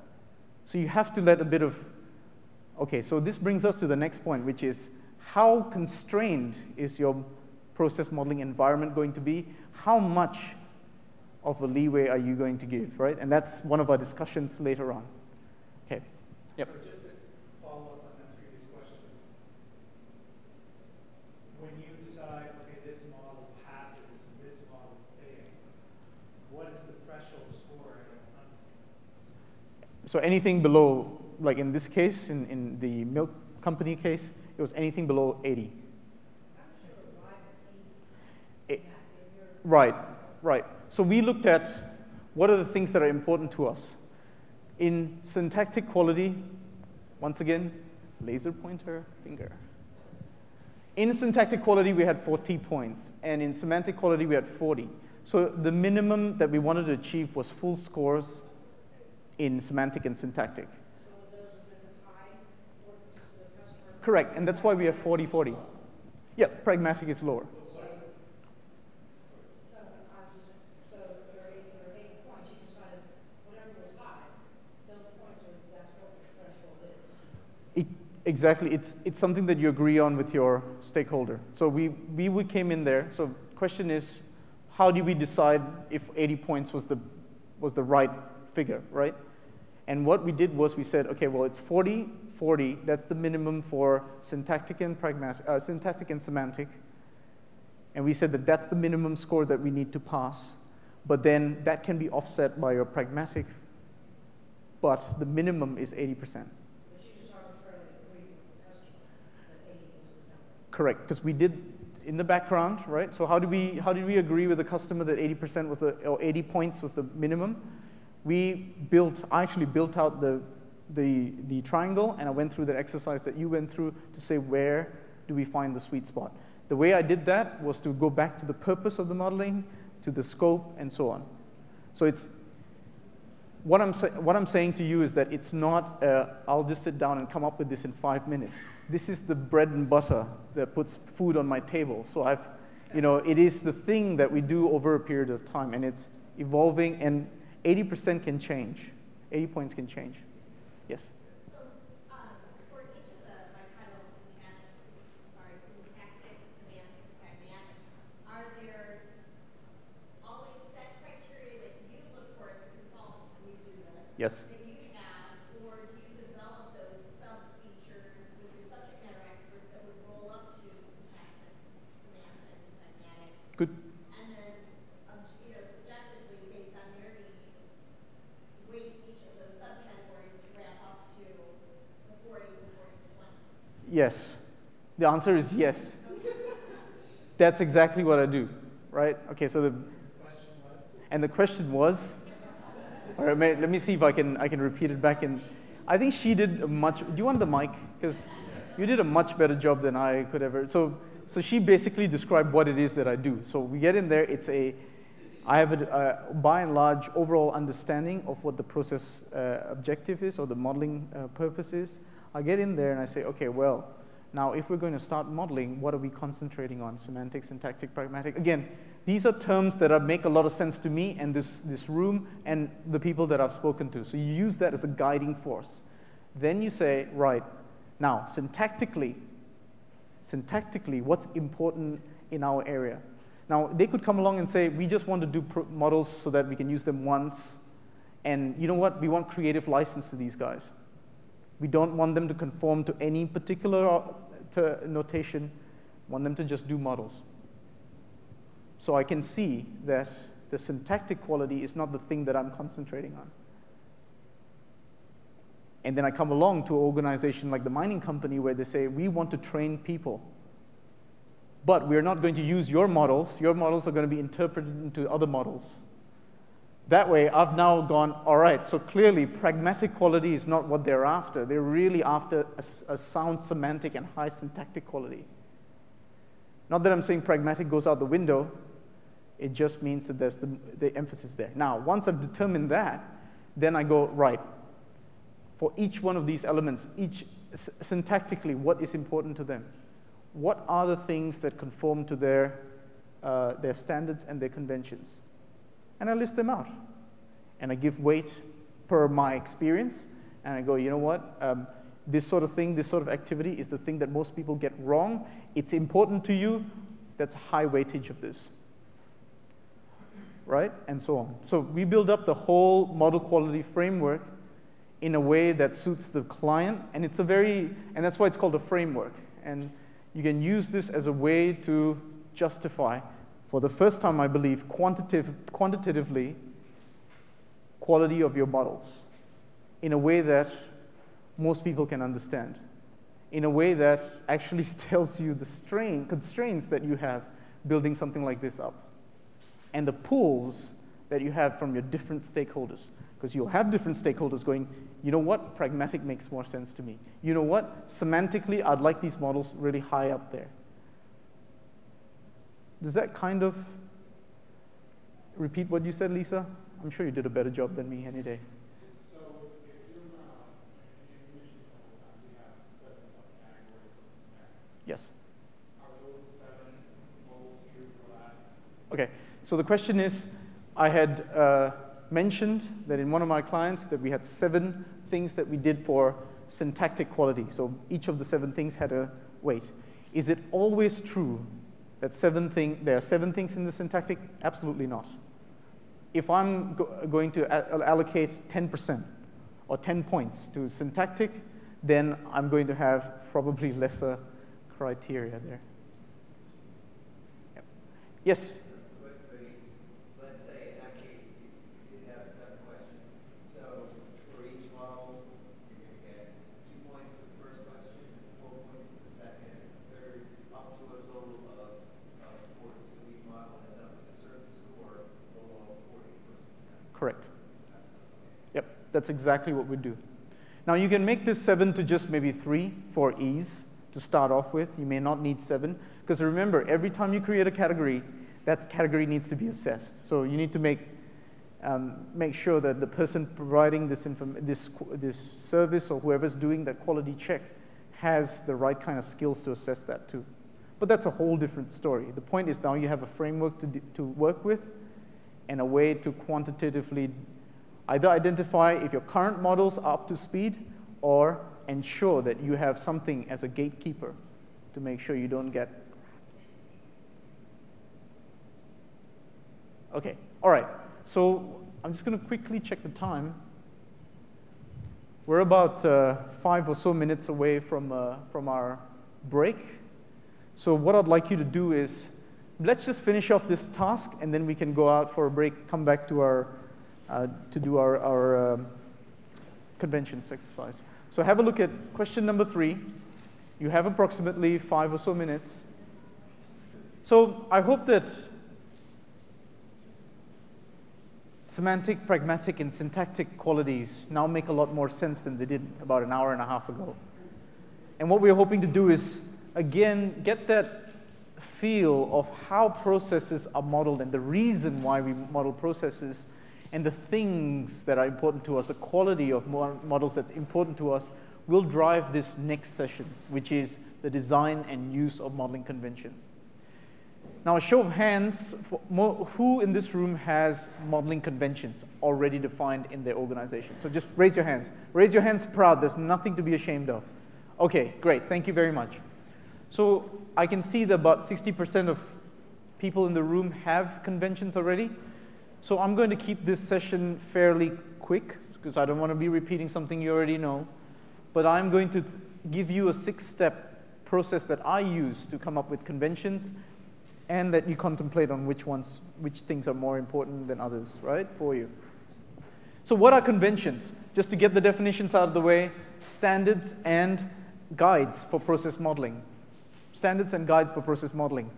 So you have to let a bit of, okay, so this brings us to the next point, which is how constrained is your process modeling environment going to be? How much of a leeway are you going to give, right? And that's one of our discussions later on. Okay. Yep. So just to follow up on that previous question, when you decide, okay, this model passes and this model fails, what is the threshold score at 100? So anything below, like in this case, in the milk company case, it was anything below 80. Right. So we looked at what are the things that are important to us. In syntactic quality, once again, laser pointer, finger. In syntactic quality, we had 40 points, and in semantic quality, we had 40. So the minimum that we wanted to achieve was full scores in semantic and syntactic. So those are different high importance to the customer? Correct, and that's why we have 40-40. Yeah, pragmatic is lower. So there are 8 points. You decided whatever was high, those points that's what the threshold is. Exactly, it's something that you agree on with your stakeholder. So we came in there. So the question is, how do we decide if 80 points was the right figure, right? And what we did was we said, okay, well, it's 40, 40. That's the minimum for syntactic and syntactic and semantic. And we said that that's the minimum score that we need to pass. But then that can be offset by your pragmatic. But the minimum is 80%. But you just arbitrarily agree with Correct, because we did in the background, right? So how did we agree with the customer that 80% was or 80 points was the minimum? I actually built out the triangle, and I went through that exercise that you went through to say where do we find the sweet spot. The way I did that was to go back to the purpose of the modeling, to the scope, and so on. So it's what I'm saying to you is that it's not I'll just sit down and come up with this in 5 minutes. This is the bread and butter that puts food on my table. So it is the thing that we do over a period of time, and it's evolving, and 80% can change. 80 points can change. Yes? So for each of the titles, syntactic, semantic, pragmatic, are there always set criteria that you look for as a consultant when you do this? Yes. That you have, or do you develop those sub-features with your subject matter experts that would roll up to syntactic, semantic, pragmatic? Good. And then, subjectively, based on their needs, weight each of those subcategories to wrap up to the 40, the 40, the 20? Yes. The answer is yes. That's exactly what I do, right? Okay, so the question was, all right, let me see if I can repeat it back in. I think she did a much. Do you want the mic? Because you did a much better job than I could ever. So she basically described what it is that I do. So we get in there. I have a by and large overall understanding of what the process objective is or the modeling purpose is. I get in there and I say, okay, well, now if we're going to start modeling, what are we concentrating on? Semantic, syntactic, pragmatic. Again, these are terms that make a lot of sense to me and this room and the people that I've spoken to. So you use that as a guiding force. Then you say, right, now syntactically, what's important in our area? Now, they could come along and say, we just want to do models so that we can use them once. And you know what? We want creative license to these guys. We don't want them to conform to any particular notation. We want them to just do models. So I can see that the syntactic quality is not the thing that I'm concentrating on. And then I come along to an organization like the mining company where they say, we want to train people. But we're not going to use your models. Your models are going to be interpreted into other models. That way, I've now gone, all right, so clearly pragmatic quality is not what they're after. They're really after a sound semantic and high syntactic quality. Not that I'm saying pragmatic goes out the window. It just means that there's the emphasis there. Now, once I've determined that, then I go, right, for each one of these elements, syntactically, what is important to them? What are the things that conform to their standards and their conventions? And I list them out. And I give weight per my experience. And I go, you know what? This sort of thing, this sort of activity is the thing that most people get wrong. It's important to you. That's high weightage of this. Right? And so on. So we build up the whole model quality framework in a way that suits the client. And that's why it's called a framework. And you can use this as a way to justify, for the first time, I believe, quantitatively, quality of your models in a way that most people can understand, in a way that actually tells you the constraints that you have building something like this up, and the pulls that you have from your different stakeholders. Because you'll have different stakeholders going, you know what, pragmatic makes more sense to me. You know what, semantically, I'd like these models really high up there. Does that kind of repeat what you said, Lisa? I'm sure you did a better job than me any day. So if you mentioned a couple of times you have 7 subcategories of syntactic. Yes. Are those 7 models true for that? Okay, so the question is, I had mentioned that in one of my clients that we had 7 things that we did for syntactic quality. So each of the 7 things had a weight. Is it always true that there are 7 things in the syntactic? Absolutely not. If I'm going to allocate 10% or 10 points to syntactic, then I'm going to have probably lesser criteria there. Yep. Yes? Let's say in that case you did have 7 questions. So for each model, you're going to get 2 points for the first question, 4 points for the second, and the third, up That's exactly what we do. Now you can make this 7 to just maybe 3 for ease to start off with. You may not need 7, because remember, every time you create a category, that category needs to be assessed. So you need to make sure that the person providing this service or whoever's doing that quality check has the right kind of skills to assess that too. But that's a whole different story. The point is now you have a framework to work with and a way to quantitatively either identify if your current models are up to speed or ensure that you have something as a gatekeeper to make sure you don't get. Okay, all right. So I'm just going to quickly check the time. We're about 5 or so minutes away from our break. So what I'd like you to do is, let's just finish off this task, and then we can go out for a break, come back to our to do our conventions exercise. So have a look at question number 3. You have approximately 5 or so minutes. So I hope that semantic, pragmatic, and syntactic qualities now make a lot more sense than they did about an hour and a half ago. And what we're hoping to do is, again, get that feel of how processes are modeled and the reason why we model processes and the things that are important to us, the quality of models that's important to us, will drive this next session, which is the design and use of modeling conventions. Now, a show of hands, who in this room has modeling conventions already defined in their organization? So just raise your hands. Raise your hands proud. There's nothing to be ashamed of. Okay, great. Thank you very much. So I can see that about 60% of people in the room have conventions already. So I'm going to keep this session fairly quick, because I don't want to be repeating something you already know. But I'm going to give you a 6-step process that I use to come up with conventions, and that you contemplate on which things are more important than others, right, for you. So what are conventions? Just to get the definitions out of the way, standards and guides for process modeling. Standards and guides for process modeling.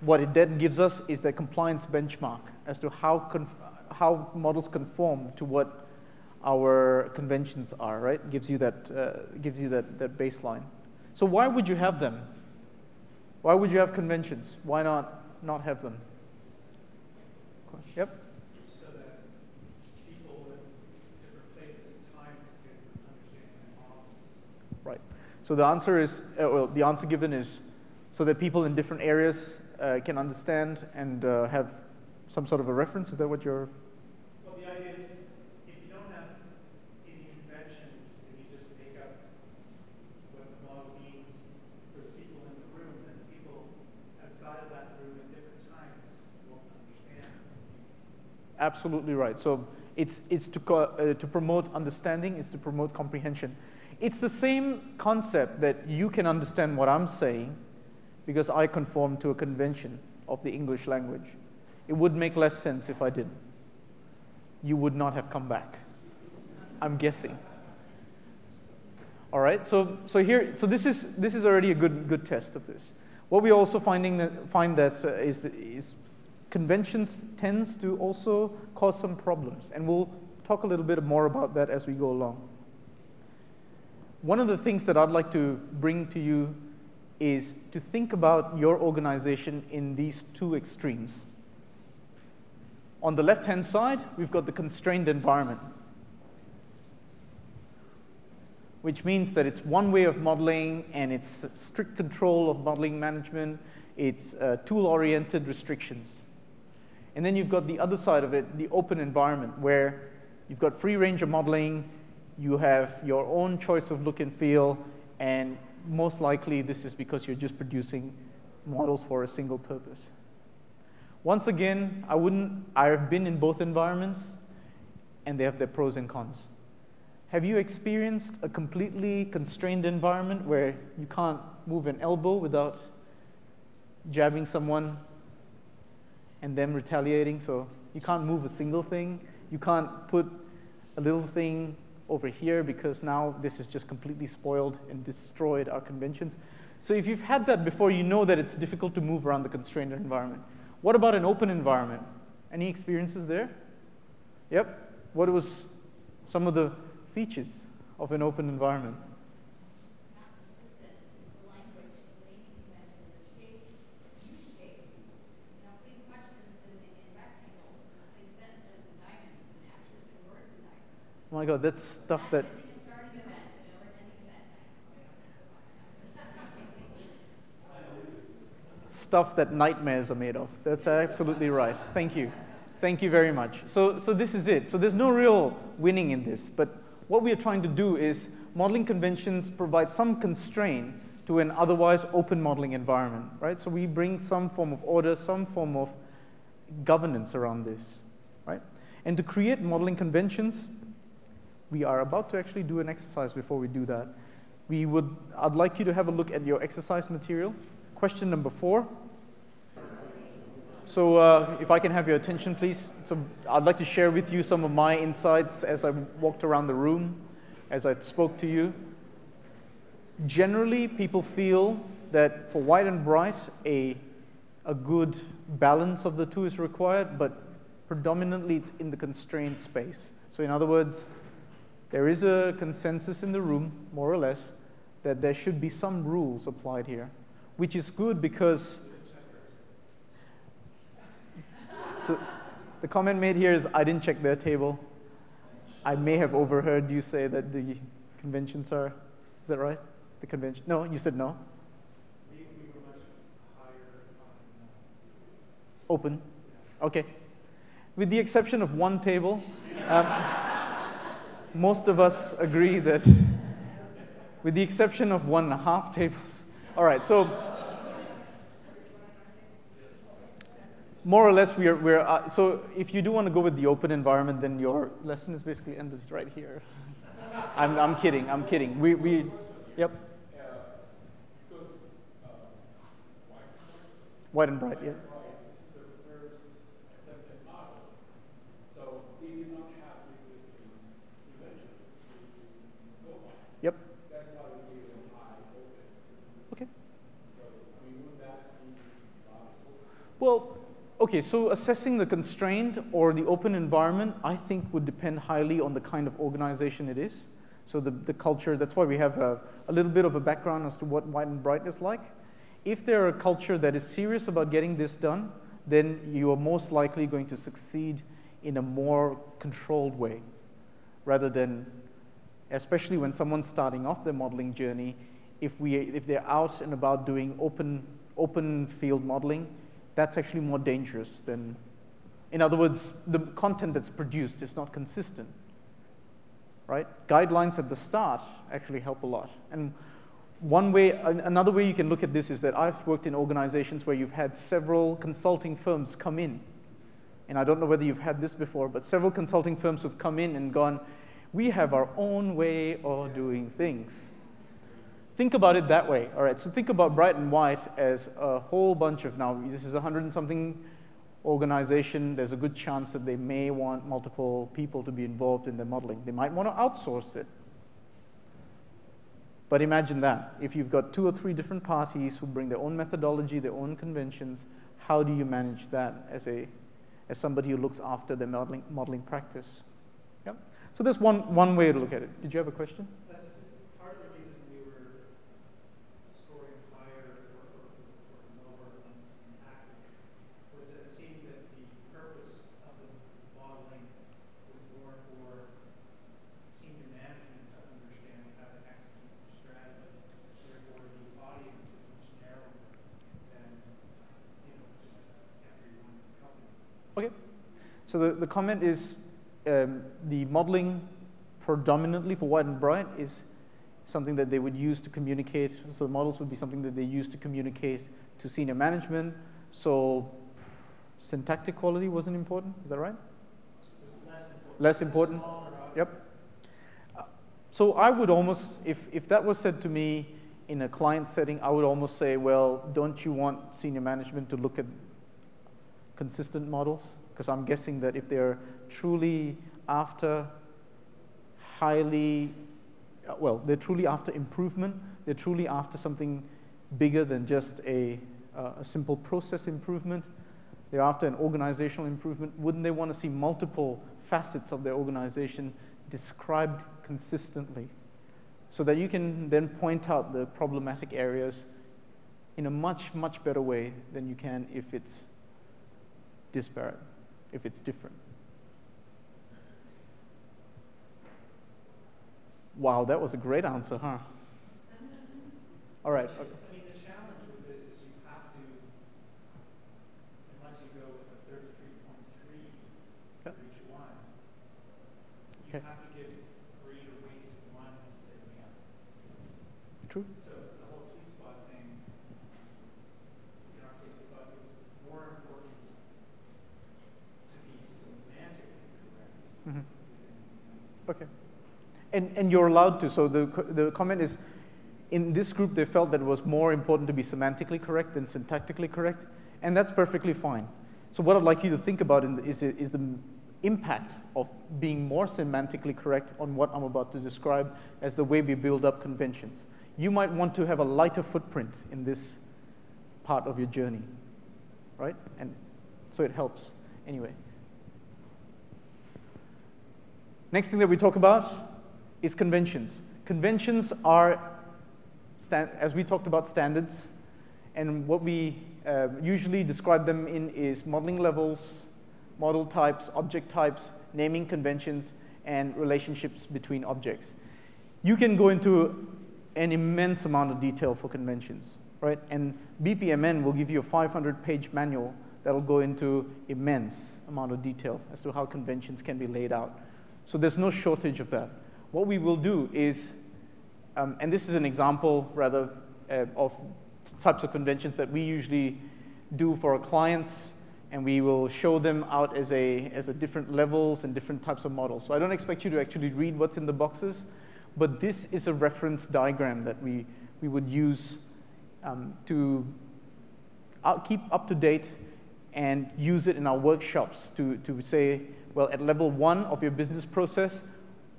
What it then gives us is the compliance benchmark as to how models conform to what our conventions are, right? Gives you that baseline. So why would you have them? Why would you have conventions? Why not have them? Yep. So that people in different places and times can understand the models. Right. So the answer is, the answer given is so that people in different areas can understand and have some sort of a reference. Is that what you're? Well, the idea is if you don't have any conventions and you just make up what the model means for the people in the room, then people outside of that room at different times won't understand. Absolutely right. So it's to promote understanding. It's to promote comprehension. It's the same concept that you can understand what I'm saying because I conform to a convention of the English language. It would make less sense if I didn't. You would not have come back. I'm guessing. All right. So this is already a good test of this. What we also find is conventions tends to also cause some problems, and we'll talk a little bit more about that as we go along. One of the things that I'd like to bring to you is to think about your organization in these two extremes. On the left-hand side, we've got the constrained environment, which means that it's one way of modeling and it's strict control of modeling management. It's tool-oriented restrictions. And then you've got the other side of it, the open environment, where you've got free range of modeling, you have your own choice of look and feel, and most likely this is because you're just producing models for a single purpose. Once again, I have been in both environments, and they have their pros and cons. Have you experienced a completely constrained environment where you can't move an elbow without jabbing someone and them retaliating? So you can't move a single thing. You can't put a little thing over here because now this is just completely spoiled and destroyed our conventions. So if you've had that before, you know that it's difficult to move around the constrained environment. What about an open environment? Any experiences there? Yep. What was some of the features of an open environment. Not consistent. The language, the naming convention, the shape, use shape. Putting questions in rectangles, putting sentences and diamonds, and actions and words and diamonds. Oh my God, that's stuff that. Using a starting event or an ending event. Stuff that nightmares are made of. That's absolutely right. Thank you. Thank you very much. So this is it. So there's no real winning in this, but what we are trying to do is modeling conventions provide some constraint to an otherwise open modeling environment, right? So we bring some form of order, some form of governance around this, right? And to create modeling conventions, we are about to actually do an exercise before we do that. I'd like you to have a look at your exercise material. Question number 4. So if I can have your attention, please. So I'd like to share with you some of my insights as I walked around the room, as I spoke to you. Generally, people feel that for white and bright, a good balance of the two is required, but predominantly it's in the constrained space. So in other words, there is a consensus in the room, more or less, that there should be some rules applied here, which is good because so the comment made here is, I didn't check their table. I may have overheard you say that the conventions are, is that right? The convention, no, you said no? We were much higher on Open, okay. With the exception of one table, most of us agree that, with the exception of 1.5 tables. All right, so more or less, so if you do want to go with the open environment, then your lesson is basically ended right here. I'm kidding. Yep. White and bright, yeah. This is the first attempt at model. So they did not have existing conventions to go by. Yep. That's why we gave them high open. Okay. So, would that be possible? Well, okay, so assessing the constraint or the open environment, I think would depend highly on the kind of organization it is. So the culture, that's why we have a little bit of a background as to what white and bright is like. If they're a culture that is serious about getting this done, then you are most likely going to succeed in a more controlled way, rather than, especially when someone's starting off their modeling journey, if they're out and about doing open field modeling, that's actually more dangerous than, in other words, the content that's produced is not consistent, right? Guidelines at the start actually help a lot. And another way you can look at this is that I've worked in organizations where you've had several consulting firms come in. And I don't know whether you've had this before, but several consulting firms have come in and gone, we have our own way of doing things. Think about it that way, all right? So think about bright and white as a whole bunch of, now this is 100 and something organization. There's a good chance that they may want multiple people to be involved in their modeling. They might want to outsource it. But imagine that. If you've got 2 or 3 different parties who bring their own methodology, their own conventions, how do you manage that as somebody who looks after their modeling practice? Yep. So there's one way to look at it. Did you have a question? That's part of the reason we were scoring higher or lower on syntactic was that it seemed that the purpose of the modeling was more for senior management to understand how to execute the strategy. Therefore, the audience was much narrower than just everyone in the company. Okay. So the comment is the modeling predominantly for white and bright is something that they would use to communicate. So the models would be something that they use to communicate to senior management. So syntactic quality wasn't important. Is that right? Less important. Yep. So I would almost, if that was said to me in a client setting, I would almost say, well, don't you want senior management to look at consistent models? Because I'm guessing that if they're truly after they're truly after improvement, they're truly after something bigger than just a simple process improvement, they're after an organizational improvement, wouldn't they want to see multiple facets of their organization described consistently, so that you can then point out the problematic areas in a much, much better way than you can if it's disparate, if it's different. Wow, that was a great answer, huh? All right. I mean, the challenge with this is you have to, unless you go with a 33.3 for each one, you have to give greater weight to one than the other. True. So the whole sweet spot thing, in our case, we thought it was more important to be semantically correct. Mm-hmm. Okay. And you're allowed to. So the comment is, in this group, they felt that it was more important to be semantically correct than syntactically correct, and that's perfectly fine. So what I'd like you to think about is the impact of being more semantically correct on what I'm about to describe as the way we build up conventions. You might want to have a lighter footprint in this part of your journey, right? And so it helps. Anyway. Next thing that we talk about is conventions. Conventions are, as we talked about, standards, and what we usually describe them in is modeling levels, model types, object types, naming conventions, and relationships between objects. You can go into an immense amount of detail for conventions, right? And BPMN will give you a 500-page manual that will go into immense amount of detail as to how conventions can be laid out. So there's no shortage of that. What we will do is, and this is an example rather of types of conventions that we usually do for our clients, and we will show them out as a different levels and different types of models. So I don't expect you to actually read what's in the boxes, but this is a reference diagram that we would use to keep up to date and use it in our workshops to say, well, at level 1 of your business process,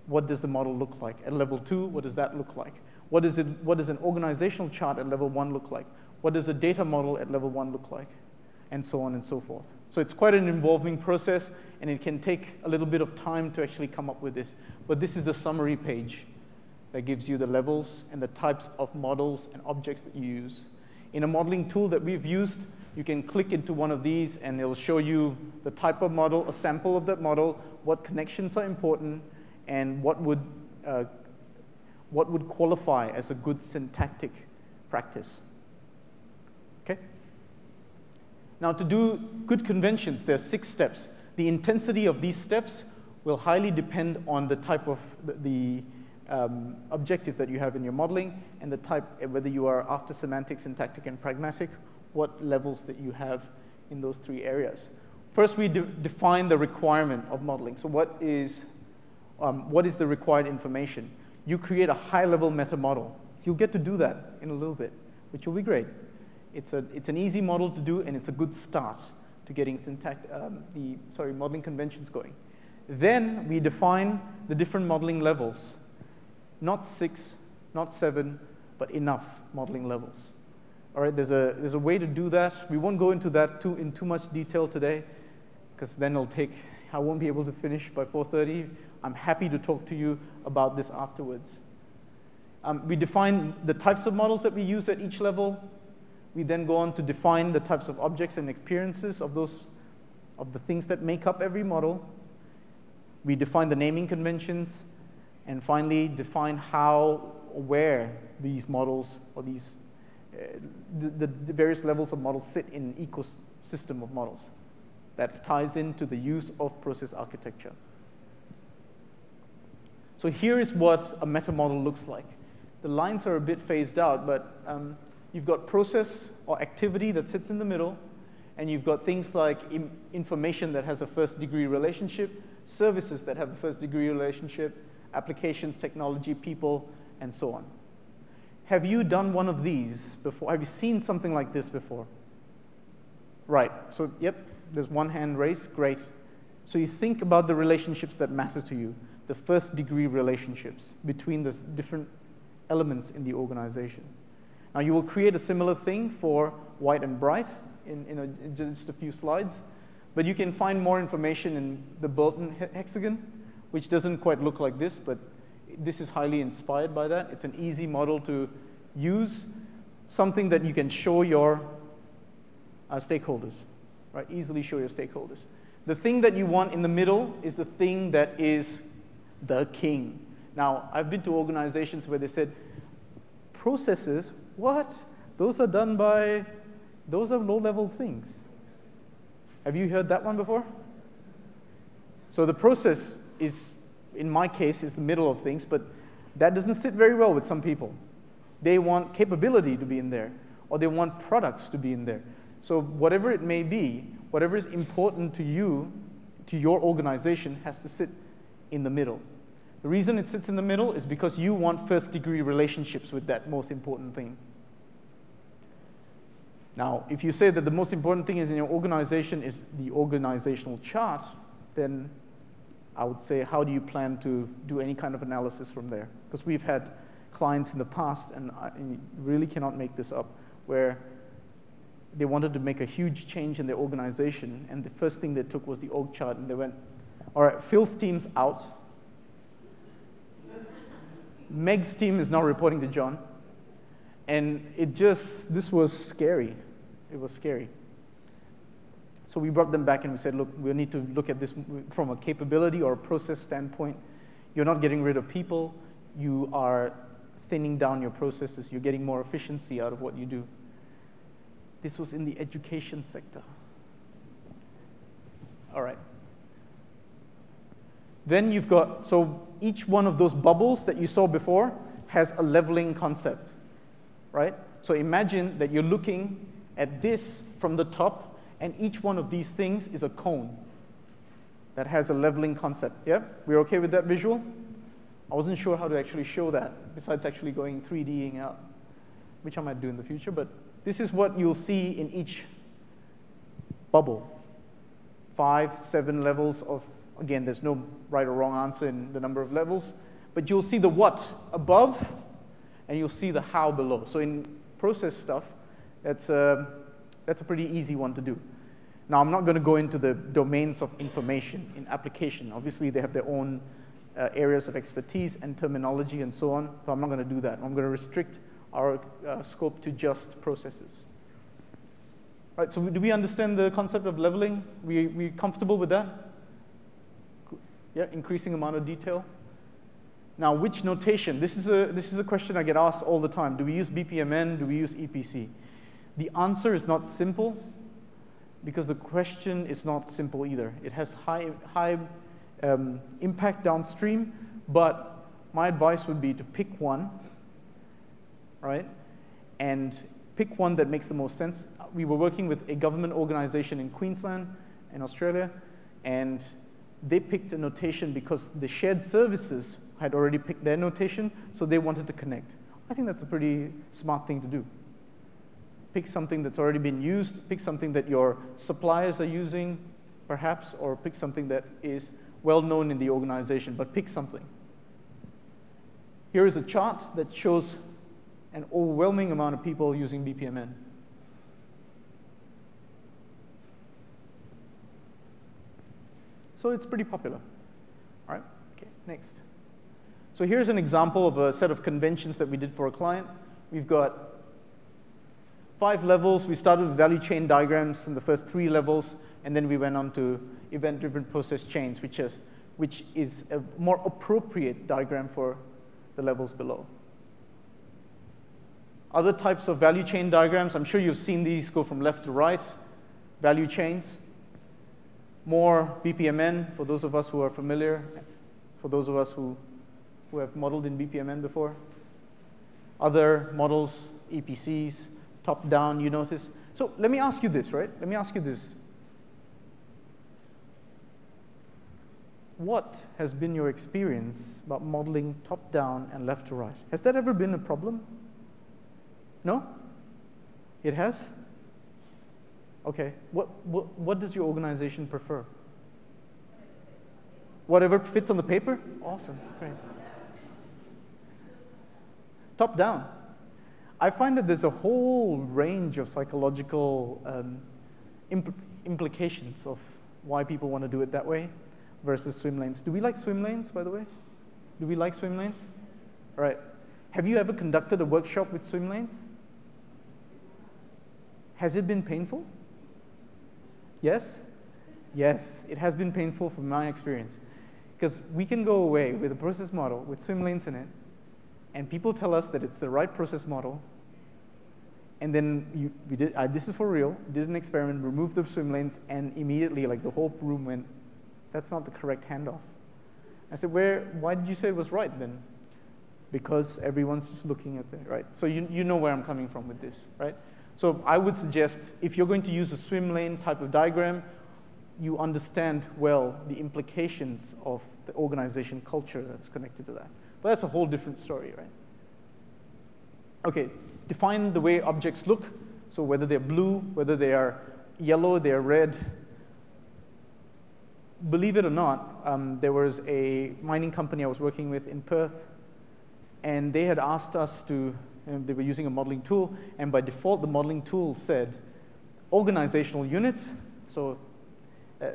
what does the model look like? At level 2, what does that look like? What does an organizational chart at level 1 look like? What does a data model at level 1 look like? And so on and so forth. So it's quite an involving process, and it can take a little bit of time to actually come up with this. But this is the summary page that gives you the levels and the types of models and objects that you use. In a modeling tool that we've used, you can click into one of these, and it'll show you the type of model, a sample of that model, what connections are important, and what would qualify as a good syntactic practice. Okay? Now, to do good conventions, there are 6 steps. The intensity of these steps will highly depend on the type of the objective that you have in your modeling, and the type, whether you are after semantic, syntactic, and pragmatic, what levels that you have in those 3 areas. First, we define the requirement of modeling. So what is the required information? You create a high-level meta model. You'll get to do that in a little bit, which will be great. It's an easy model to do, and it's a good start to getting modeling conventions going. Then we define the different modeling levels. Not 6, not 7, but enough modeling levels. All right, there's a way to do that. We won't go into that in too much detail today, because then I won't be able to finish by 4:30. I'm happy to talk to you about this afterwards. We define the types of models that we use at each level. We then go on to define the types of objects and experiences of the things that make up every model. We define the naming conventions, and finally define how or where these models or the various levels of models sit in an ecosystem of models that ties into the use of process architecture. So here is what a meta model looks like. The lines are a bit phased out, but you've got process or activity that sits in the middle, and you've got things like information that has a first-degree relationship, services that have a first-degree relationship, applications, technology, people, and so on. Have you done one of these before? Have you seen something like this before? Right. So, yep, there's one hand raised. Great. So you think about the relationships that matter to you, the first-degree relationships between the different elements in the organization. Now, you will create a similar thing for white and bright in just a few slides, but you can find more information in the Bolton hexagon, which doesn't quite look like this, but this is highly inspired by that. It's an easy model to use, something that you can show your stakeholders, right? Easily show your stakeholders. The thing that you want in the middle is the thing that is the king. Now, I've been to organizations where they said, processes, what? Those are done by, those are low-level things. Have you heard that one before? So the process is, in my case, is the middle of things, but that doesn't sit very well with some people. They want capability to be in there, or they want products to be in there. So whatever it may be, whatever is important to you, to your organization, has to sit in the middle. The reason it sits in the middle is because you want first-degree relationships with that most important thing. Now, if you say that the most important thing is in your organization is the organizational chart, then I would say, how do you plan to do any kind of analysis from there? Because we've had clients in the past, and you really cannot make this up, where they wanted to make a huge change in their organization, and the first thing they took was the org chart, and they went, all right, Phil's team's out. Meg's team is now reporting to John. And this was scary. It was scary. So we brought them back and we said, look, we need to look at this from a capability or a process standpoint. You're not getting rid of people. You are thinning down your processes. You're getting more efficiency out of what you do. This was in the education sector. All right. Then you've got, so each one of those bubbles that you saw before has a leveling concept, right? So imagine that you're looking at this from the top, and each one of these things is a cone that has a leveling concept. Yeah? We're okay with that visual? I wasn't sure how to actually show that, besides actually going 3D'ing out, which I might do in the future, but this is what you'll see in each bubble. 5, 7 levels of, again, there's no right or wrong answer in the number of levels, but you'll see the what above, and you'll see the how below. So in process stuff, that's a pretty easy one to do. Now, I'm not going to go into the domains of information in application. Obviously, they have their own areas of expertise and terminology and so on, but I'm not going to do that. I'm going to restrict our scope to just processes. All right, so do we understand the concept of leveling? We comfortable with that? Yeah, increasing amount of detail. Now, which notation? This is a question I get asked all the time. Do we use BPMN? Do we use EPC? The answer is not simple, because the question is not simple either. It has high impact downstream, but my advice would be to pick one, right? And pick one that makes the most sense. We were working with a government organization in Queensland, in Australia, and they picked a notation because the shared services had already picked their notation, so they wanted to connect. I think that's a pretty smart thing to do. Pick something that's already been used, pick something that your suppliers are using, perhaps, or pick something that is well known in the organization, but pick something. Here is a chart that shows an overwhelming amount of people using BPMN. So it's pretty popular. All right, okay, next. So here's an example of a set of conventions that we did for a client. We've got 5 levels. We started with value chain diagrams in the first 3 levels, and then we went on to event-driven process chains, which is a more appropriate diagram for the levels below. Other types of value chain diagrams, I'm sure you've seen these go from left to right, value chains. More BPMN, for those of us who are familiar, for those of us who have modeled in BPMN before. Other models, EPCs, top-down, you notice. So let me ask you this, right? Let me ask you this. What has been your experience about modeling top-down and left to right? Has that ever been a problem? No? It has? Okay. What does your organization prefer? Whatever fits on the paper? Awesome. Great. Top-down. I find that there's a whole range of psychological implications of why people want to do it that way. versus swim lanes. Do we like swim lanes, by the way? Do we like swim lanes? All right. Have you ever conducted a workshop with swim lanes? Has it been painful? Yes? Yes, it has been painful from my experience. Because we can go away with a process model with swim lanes in it, and people tell us that it's the right process model, and then this is for real, did an experiment, removed the swim lanes, and immediately, like, the whole room went, that's not the correct handoff. I said, why did you say it was right then? Because everyone's just looking at it, right? So you know where I'm coming from with this, right? So I would suggest, if you're going to use a swim lane type of diagram, you understand well the implications of the organization culture that's connected to that. But that's a whole different story, right? Okay, define the way objects look. So whether they're blue, whether they are yellow, they're red. Believe it or not, there was a mining company I was working with in Perth, and they had asked us to, they were using a modeling tool, and by default, the modeling tool said organizational unit, so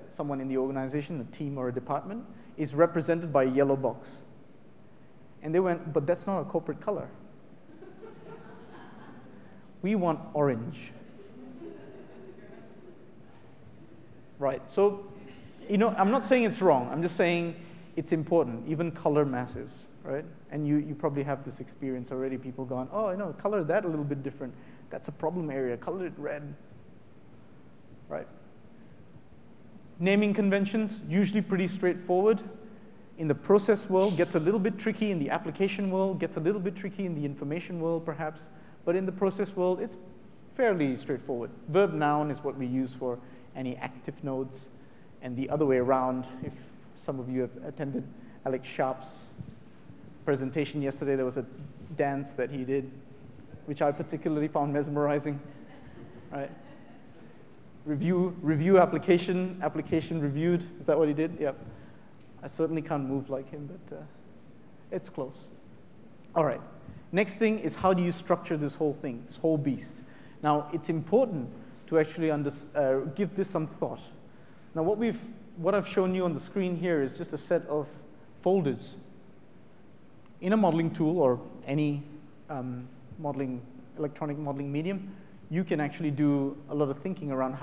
someone in the organization, a team or a department, is represented by a yellow box. And they went, but that's not a corporate color. We want orange. Right, so, I'm not saying it's wrong. I'm just saying it's important. Even color matters, right? And you probably have this experience already. People going, oh, color that a little bit different. That's a problem area. Color it red, right? Naming conventions, usually pretty straightforward. In the process world, gets a little bit tricky. In the application world, gets a little bit tricky. In the information world, perhaps. But in the process world, it's fairly straightforward. Verb noun is what we use for any active nodes. And the other way around, if some of you have attended Alex Sharp's presentation yesterday, there was a dance that he did, which I particularly found mesmerizing, right? Review application reviewed. Is that what he did? Yep. I certainly can't move like him, but it's close. All right. Next thing is, how do you structure this whole thing, this whole beast? Now, it's important to actually give this some thought. Now, what I've shown you on the screen here is just a set of folders. In a modeling tool or any electronic modeling medium, you can actually do a lot of thinking around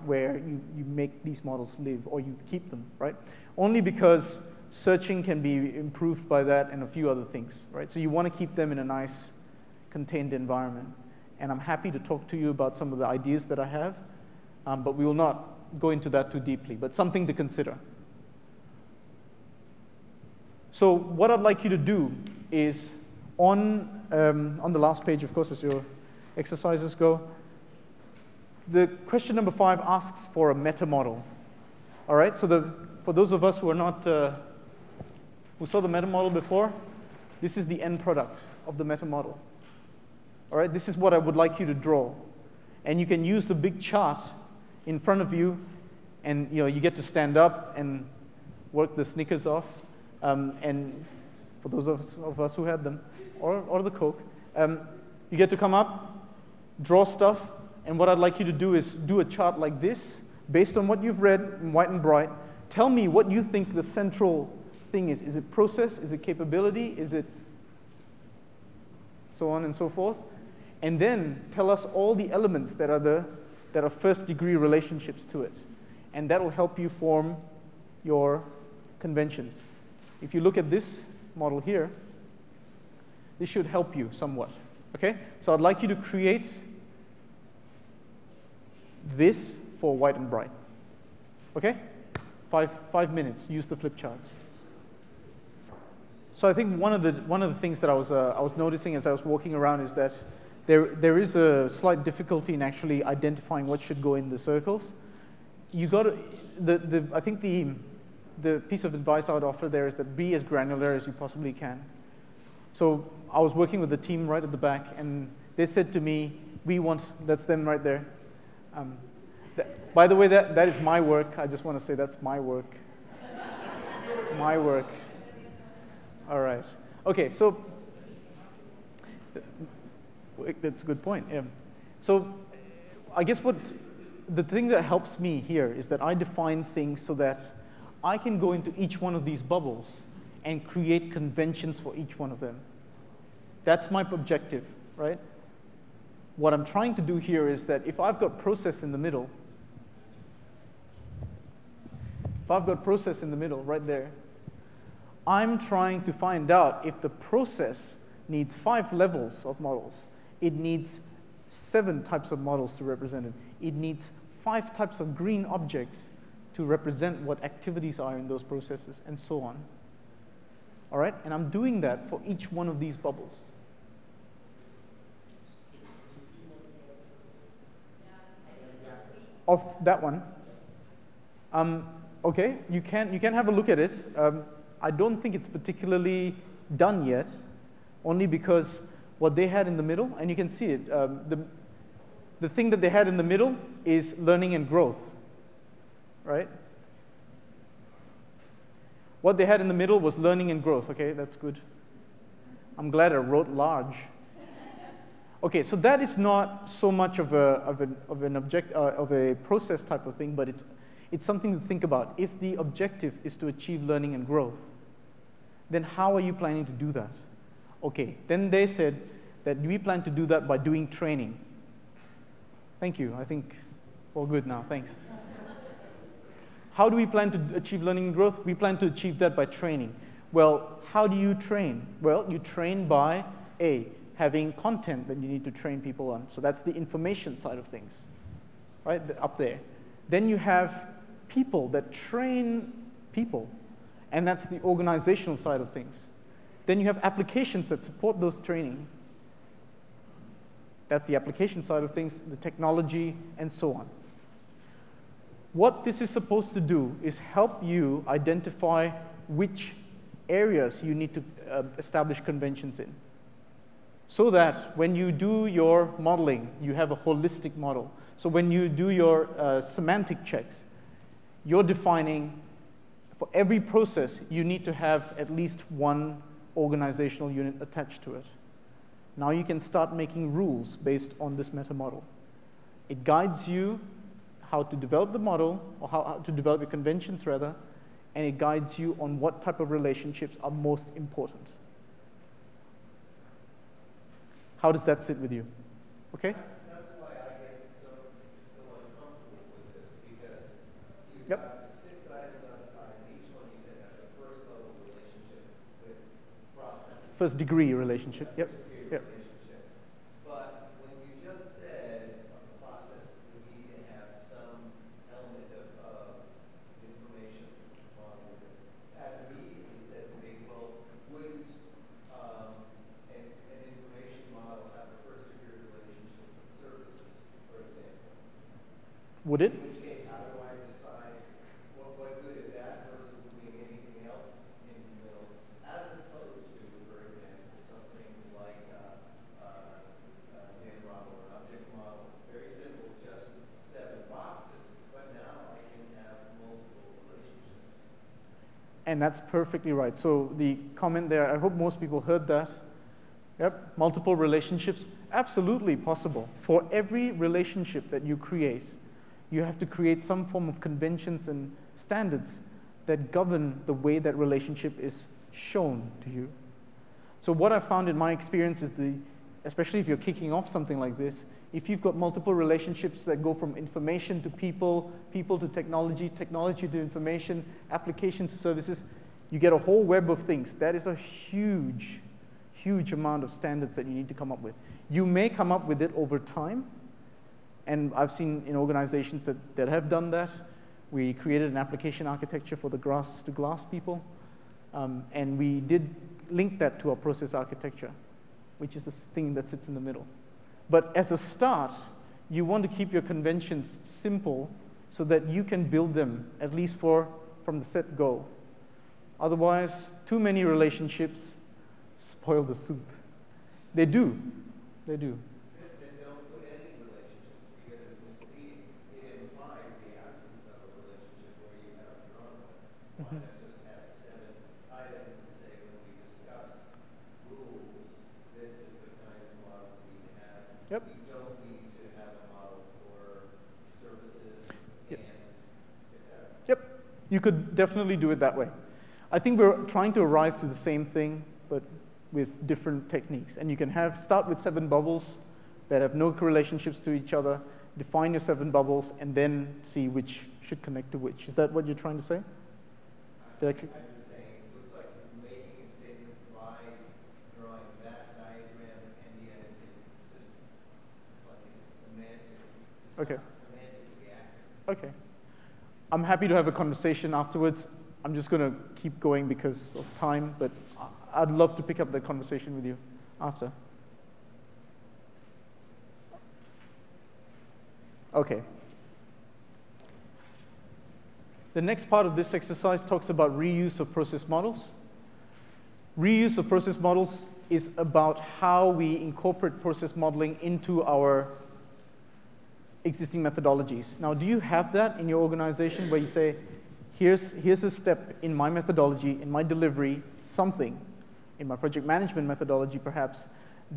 where you make these models live or you keep them, right? Only because searching can be improved by that and a few other things, right? So you want to keep them in a nice, contained environment. And I'm happy to talk to you about some of the ideas that I have, but we will not go into that too deeply, but something to consider. So what I'd like you to do is, on the last page, of course, as your exercises go, the question number 5 asks for a meta model. All right, so for those of us who are not, who saw the meta model before, this is the end product of the meta model. All right, this is what I would like you to draw. And you can use the big chart in front of you, and you get to stand up and work the Snickers off. And for those of us who had them, or the Coke, you get to come up, draw stuff, and what I'd like you to do is do a chart like this, based on what you've read in white and bright. Tell me what you think the central thing is. Is it process? Is it capability? Is it so on and so forth? And then tell us all the elements that are first-degree relationships to it. And that will help you form your conventions. If you look at this model here, this should help you somewhat. Okay? So I'd like you to create this for white and bright. Okay? 5 minutes. Use the flip charts. So I think one of the things that I was noticing as I was walking around is that there is a slight difficulty in actually identifying what should go in the circles. You got to, I think the piece of advice I would offer there is that be as granular as you possibly can. So I was working with the team right at the back, and they said to me, that's them right there. By the way, that is my work. I just want to say that's my work. My work. All right. Okay, so that's a good point. Yeah. So I guess the thing that helps me here is that I define things so that I can go into each one of these bubbles and create conventions for each one of them. That's my objective, right? What I'm trying to do here is that if I've got process in the middle, right there, I'm trying to find out if the process needs 5 levels of models. It needs 7 types of models to represent it. It needs 5 types of green objects to represent what activities are in those processes, and so on. All right? And I'm doing that for each one of these bubbles. Of that one. Okay, you can have a look at it. I don't think it's particularly done yet, only because what they had in the middle, and you can see it, the thing that they had in the middle is learning and growth, right? What they had in the middle was learning and growth. Okay, that's good. I'm glad I wrote large. Okay, so that is not so much of a process type of thing, but it's something to think about. If the objective is to achieve learning and growth, then how are you planning to do that? Okay, then they said that we plan to do that by doing training. Thank you. I think we're good now. Thanks. How do we plan to achieve learning and growth? We plan to achieve that by training. Well, how do you train? Well, you train by having content that you need to train people on. So that's the information side of things, right, up there. Then you have people that train people, and that's the organizational side of things. Then you have applications that support those training. That's the application side of things, the technology, and so on. What this is supposed to do is help you identify which areas you need to establish conventions in, so that when you do your modeling, you have a holistic model. So when you do your semantic checks, you're defining, for every process, you need to have at least one organizational unit attached to it. Now you can start making rules based on this meta model. It guides you how to develop the model, or how to develop your conventions rather, and it guides you on what type of relationships are most important. How does that sit with you? Okay? That's why I get so uncomfortable with this, because you've Yep. got 6 items on the side, and each one you said has a first level relationship with process. First degree relationship. Yep. First degree Yep. relationship. But when you just said a process, we need to have some element of information model with it, that immediately said to me, well, wouldn't an information model have a first degree relationship with services, for example? Would it? In which case, how do I decide what good is that versus doing anything else in the middle, as opposed to, for example, something like a data model or an object model, very simple, just 7 boxes, but now I can have multiple relationships. And that's perfectly right. So the comment there, I hope most people heard that. Yep, multiple relationships, absolutely possible. For every relationship that you create, you have to create some form of conventions and standards that govern the way that relationship is shown to you. So what I've found in my experience is especially if you're kicking off something like this, if you've got multiple relationships that go from information to people, people to technology, technology to information, applications to services, you get a whole web of things. That is a huge amount of standards that you need to come up with. You may come up with it over time, and I've seen in organizations that have done that. We created an application architecture for the grass-to-glass people, and we did link that to our process architecture, which is the thing that sits in the middle. But as a start, you want to keep your conventions simple so that you can build them, at least from the set go. Otherwise, too many relationships spoil the soup. They do. They do. Then don't put any relationships, because it's misleading. It implies the absence of a relationship where you have your own one. Why not just have 7 items and say, when we discuss rules, this is the kind of model we need to have. Yep. We don't need to have a model for services Yep. and et cetera. Yep. You could definitely do it that way. I think we're trying to arrive to the same thing, but with different techniques. And you can start with 7 bubbles that have no relationships to each other, define your 7 bubbles, and then see which should connect to which. Is that what you're trying to say? I'm just saying, it looks like you're making a statement by drawing that diagram, and yet it's inconsistent. It's like it's semantic. It's Okay. not semantically accurate. Okay. I'm happy to have a conversation afterwards. I'm just going to keep going because of time, but I'd love to pick up that conversation with you after. Okay. The next part of this exercise talks about reuse of process models. Reuse of process models is about how we incorporate process modeling into our existing methodologies. Now, do you have that in your organization where you say, here's a step in my methodology, in my delivery, something, in my project management methodology perhaps,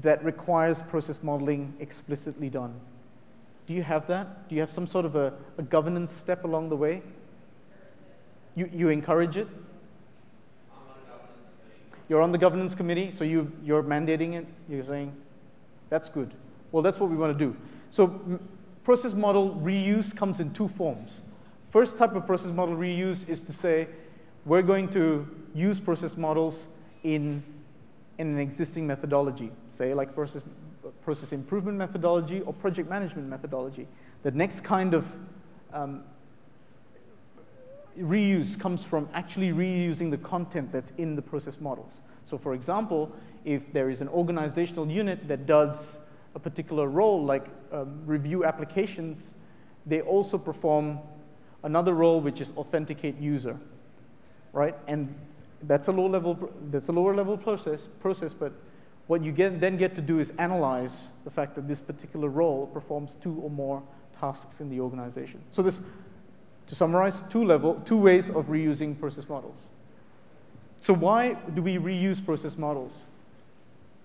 that requires process modeling explicitly done? Do you have that? Do you have some sort of a governance step along the way? You encourage it? I'm on a governance committee. You're on the governance committee, so you're mandating it? You're saying, that's good. Well, that's what we want to do. So process model reuse comes in 2 forms. First type of process model reuse is to say, we're going to use process models in an existing methodology, say like process improvement methodology or project management methodology. The next kind of reuse comes from actually reusing the content that's in the process models. So for example, if there is an organizational unit that does a particular role, like review applications, they also perform another role, which is authenticate user, right? And that's a lower level process, but what you then get to do is analyze the fact that this particular role performs 2 or more tasks in the organization. So this, to summarize, 2 ways of reusing process models. So why do we reuse process models?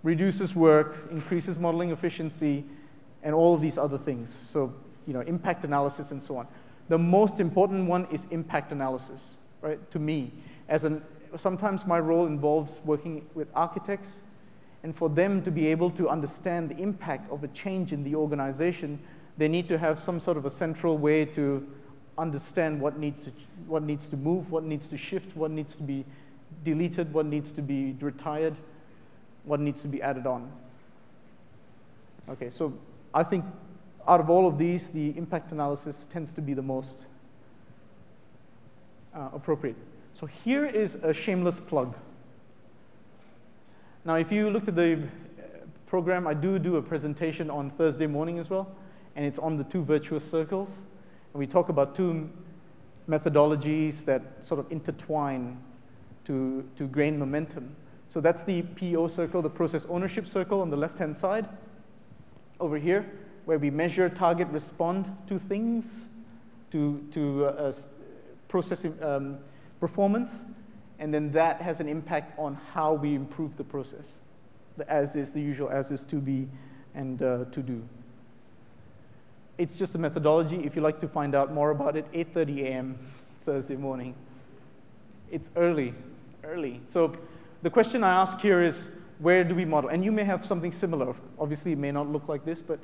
Reduces work, increases modeling efficiency, and all of these other things. So, impact analysis and so on. The most important one is impact analysis, right? To me, sometimes my role involves working with architects, and for them to be able to understand the impact of a change in the organization, they need to have some sort of a central way to understand what needs to move, what needs to shift, what needs to be deleted, what needs to be retired, what needs to be added on. Okay, so I think out of all of these, the impact analysis tends to be the most appropriate. So here is a shameless plug. Now, if you looked at the program, I do a presentation on Thursday morning as well, and it's on the 2 virtuous circles. And we talk about 2 methodologies that sort of intertwine to gain momentum. So that's the PO circle, the process ownership circle on the left-hand side over here, where we measure, target, respond to things, to process performance, and then that has an impact on how we improve the process. The as is, the usual as is, to be, and to do. It's just a methodology. If you'd like to find out more about it, 8:30 a.m. Thursday morning. It's early. So the question I ask here is, where do we model? And you may have something similar. Obviously, it may not look like this, but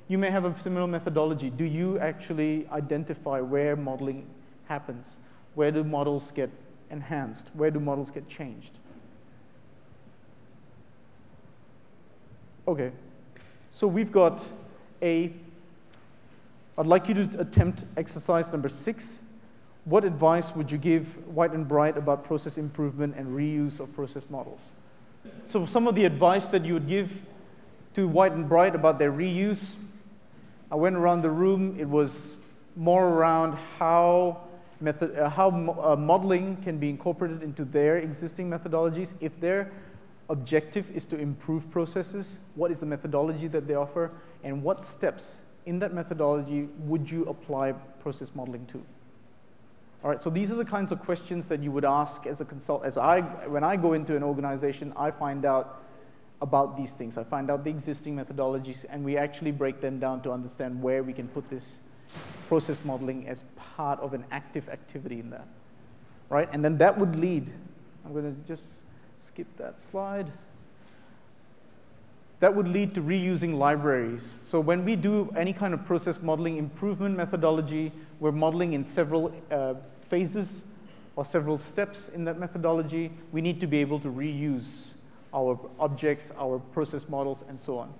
you may have a similar methodology. Do you actually identify where modeling happens? Where do models get enhanced? Where do models get changed? Okay, so we've got I'd like you to attempt exercise number 6. What advice would you give White and Bright about process improvement and reuse of process models? So some of the advice that you would give to White and Bright about their reuse, I went around the room. It was more around how modeling can be incorporated into their existing methodologies. If their objective is to improve processes, what is the methodology that they offer, and what steps in that methodology would you apply process modeling to? All right, so these are the kinds of questions that you would ask as a consultant. When I go into an organization, I find out about these things. I find out the existing methodologies, and we actually break them down to understand where we can put this process modeling as part of an active activity in that. right? And then that would lead, I'm going to just skip that slide. That would lead to reusing libraries. So when we do any kind of process modeling improvement methodology, we're modeling in several phases or several steps in that methodology. We need to be able to reuse our objects, our process models, and so on.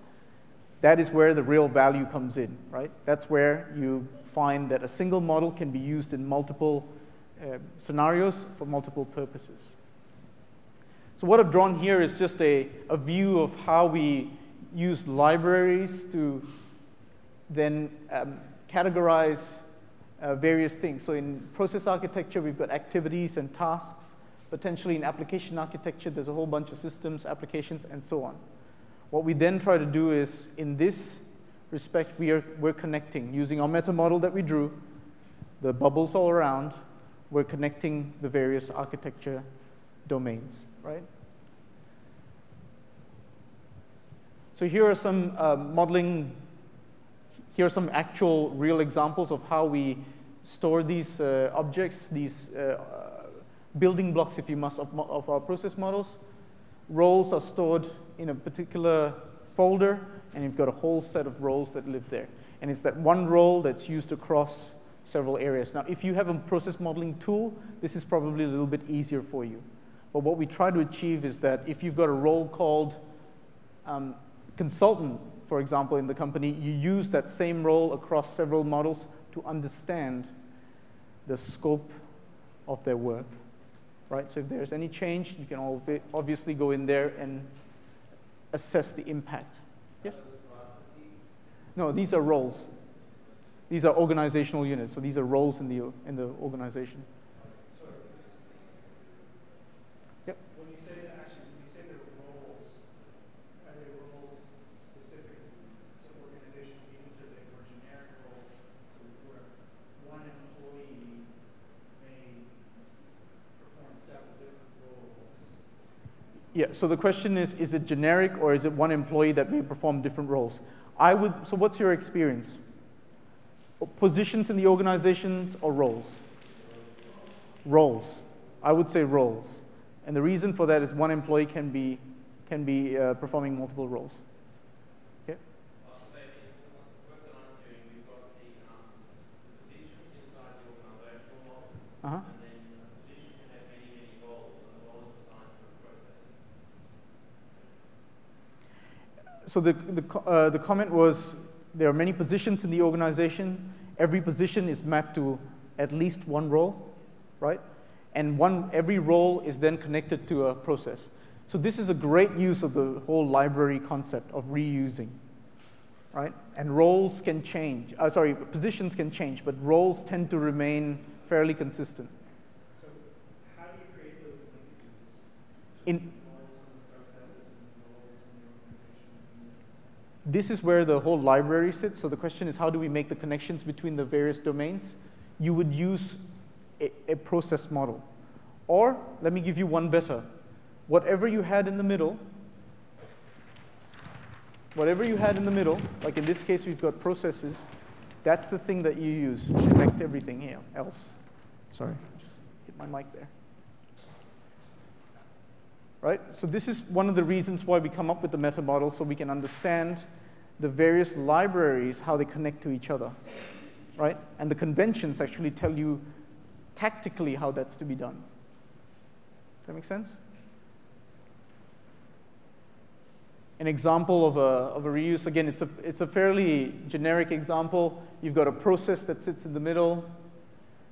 That is where the real value comes in, right? That's where you find that a single model can be used in multiple scenarios for multiple purposes. So what I've drawn here is just a view of how we use libraries to then categorize various things. So in process architecture, we've got activities and tasks. Potentially in application architecture, there's a whole bunch of systems, applications, and so on. What we then try to do is, in this respect, we're connecting. Using our meta model that we drew, the bubbles all around, we're connecting the various architecture domains, right? So here are some here are some actual real examples of how we store these objects, these building blocks, if you must, of our process models. Roles are stored in a particular folder, and you've got a whole set of roles that live there. And it's that one role that's used across several areas. Now, if you have a process modeling tool, this is probably a little bit easier for you. But what we try to achieve is that if you've got a role called consultant, for example, in the company, you use that same role across several models to understand the scope of their work, right? So if there's any change, you can obviously go in there and assess the impact. Yes? No, these are roles. These are organizational units, so these are roles in the organization. Yep. When you say they're roles, are they roles specific to organizational units, or are they more generic roles? So where one employee may perform several different roles? Yeah, so the question is it generic or is it one employee that may perform different roles? So what's your experience? Positions in the organizations or roles? Roles. I would say roles. And the reason for that is one employee can be performing multiple roles. Okay? Uh-huh. So the comment was, there are many positions in the organization. Every position is mapped to at least one role, right? And every role is then connected to a process. So this is a great use of the whole library concept of reusing, right? And roles can change. Positions can change, but roles tend to remain fairly consistent. So how do you create those linkages? In Roles in the processes and roles in the organization? This is where the whole library sits. So the question is, how do we make the connections between the various domains? You would use a process model. Or, let me give you one better. Whatever you had in the middle, like in this case we've got processes, that's the thing that you use to connect everything here else. Sorry, just hit my mic there. Right? So this is one of the reasons why we come up with the meta model, so we can understand the various libraries, how they connect to each other. Right? And the conventions actually tell you tactically how that's to be done. Does that make sense? An example of a reuse, again, it's a fairly generic example. You've got a process that sits in the middle,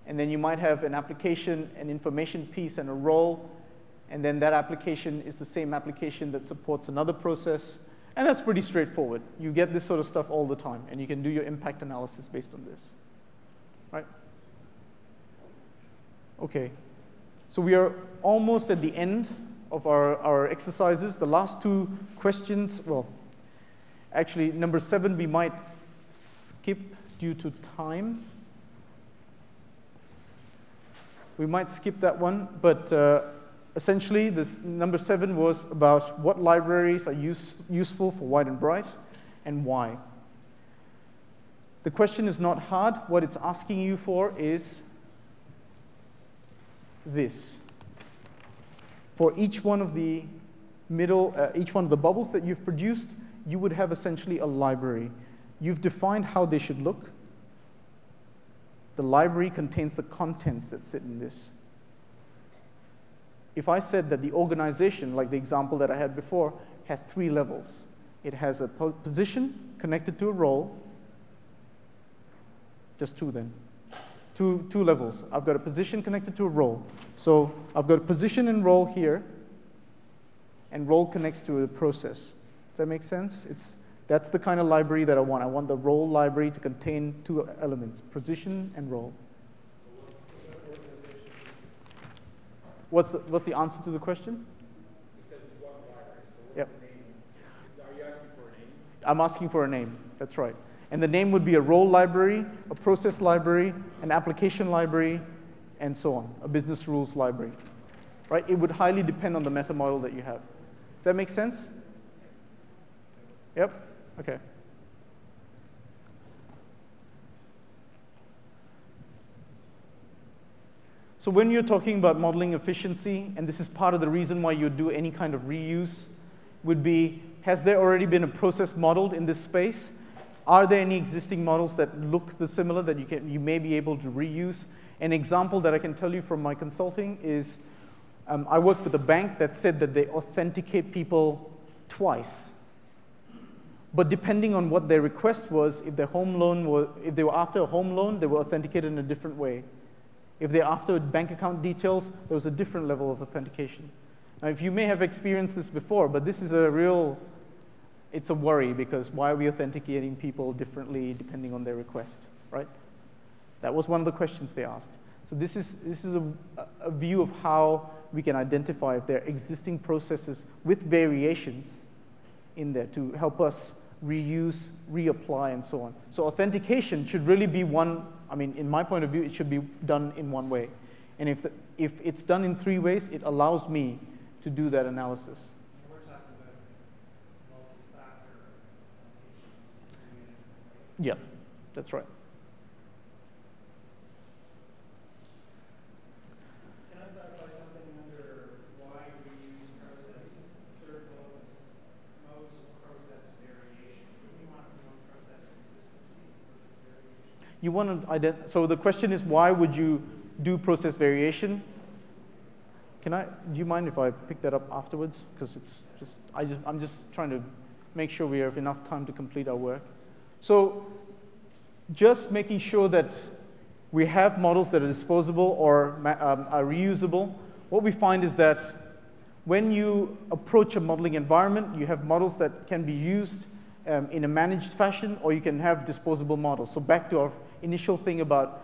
and then you might have an application, an information piece, and a role, and then that application is the same application that supports another process, and that's pretty straightforward. You get this sort of stuff all the time, and you can do your impact analysis based on this. Right? Okay, so we are almost at the end of our exercises. The last two questions, well, actually, number 7 we might skip due to time. We might skip that one, but essentially, this number 7 was about what libraries are useful for Wide and Bright and why. The question is not hard. What it's asking you for is this. For each one of the each one of the bubbles that you've produced, you would have essentially a library. You've defined how they should look. The library contains the contents that sit in this. If I said that the organization, like the example that I had before, has 3 levels. It has a position connected to a role. Just 2 then. Two levels. I've got a position connected to a role. So I've got a position and role here, and role connects to a process. Does that make sense? That's the kind of library that I want. I want the role library to contain 2 elements, position and role. What's the answer to the question? It says you want library, so what's Yep. the name? Are you asking for a name? I'm asking for a name. That's right. And the name would be a role library, a process library, an application library, and so on, a business rules library. Right? It would highly depend on the meta model that you have. Does that make sense? Yep? Okay. So when you're talking about modeling efficiency, and this is part of the reason why you do any kind of reuse, would be, has there already been a process modeled in this space? Are there any existing models that look similar that you may be able to reuse? An example that I can tell you from my consulting is I worked with a bank that said that they authenticate people twice. But depending on what their request was, if they were after a home loan, they were authenticated in a different way. If they're after bank account details, there was a different level of authentication. Now, if you may have experienced this before, but this is it's a worry, because why are we authenticating people differently depending on their request, right? That was one of the questions they asked. So this is a view of how we can identify if there are existing processes with variations in there to help us reuse, reapply, and so on. So authentication should really be one, I mean, in my point of view, it should be done in one way. And if it's done in 3 ways, it allows me to do that analysis. We're talking about multi-factor authentication. Yeah, that's right. Can I clarify something under why we use process? Third bullet was most process variation. We want process consistencies versus variation. You want to so the question is, why would you do process variation? Do you mind if I pick that up afterwards? Because I'm just trying to make sure we have enough time to complete our work. So just making sure that we have models that are disposable or are reusable. What we find is that when you approach a modeling environment, you have models that can be used in a managed fashion, or you can have disposable models. So back to our initial thing about,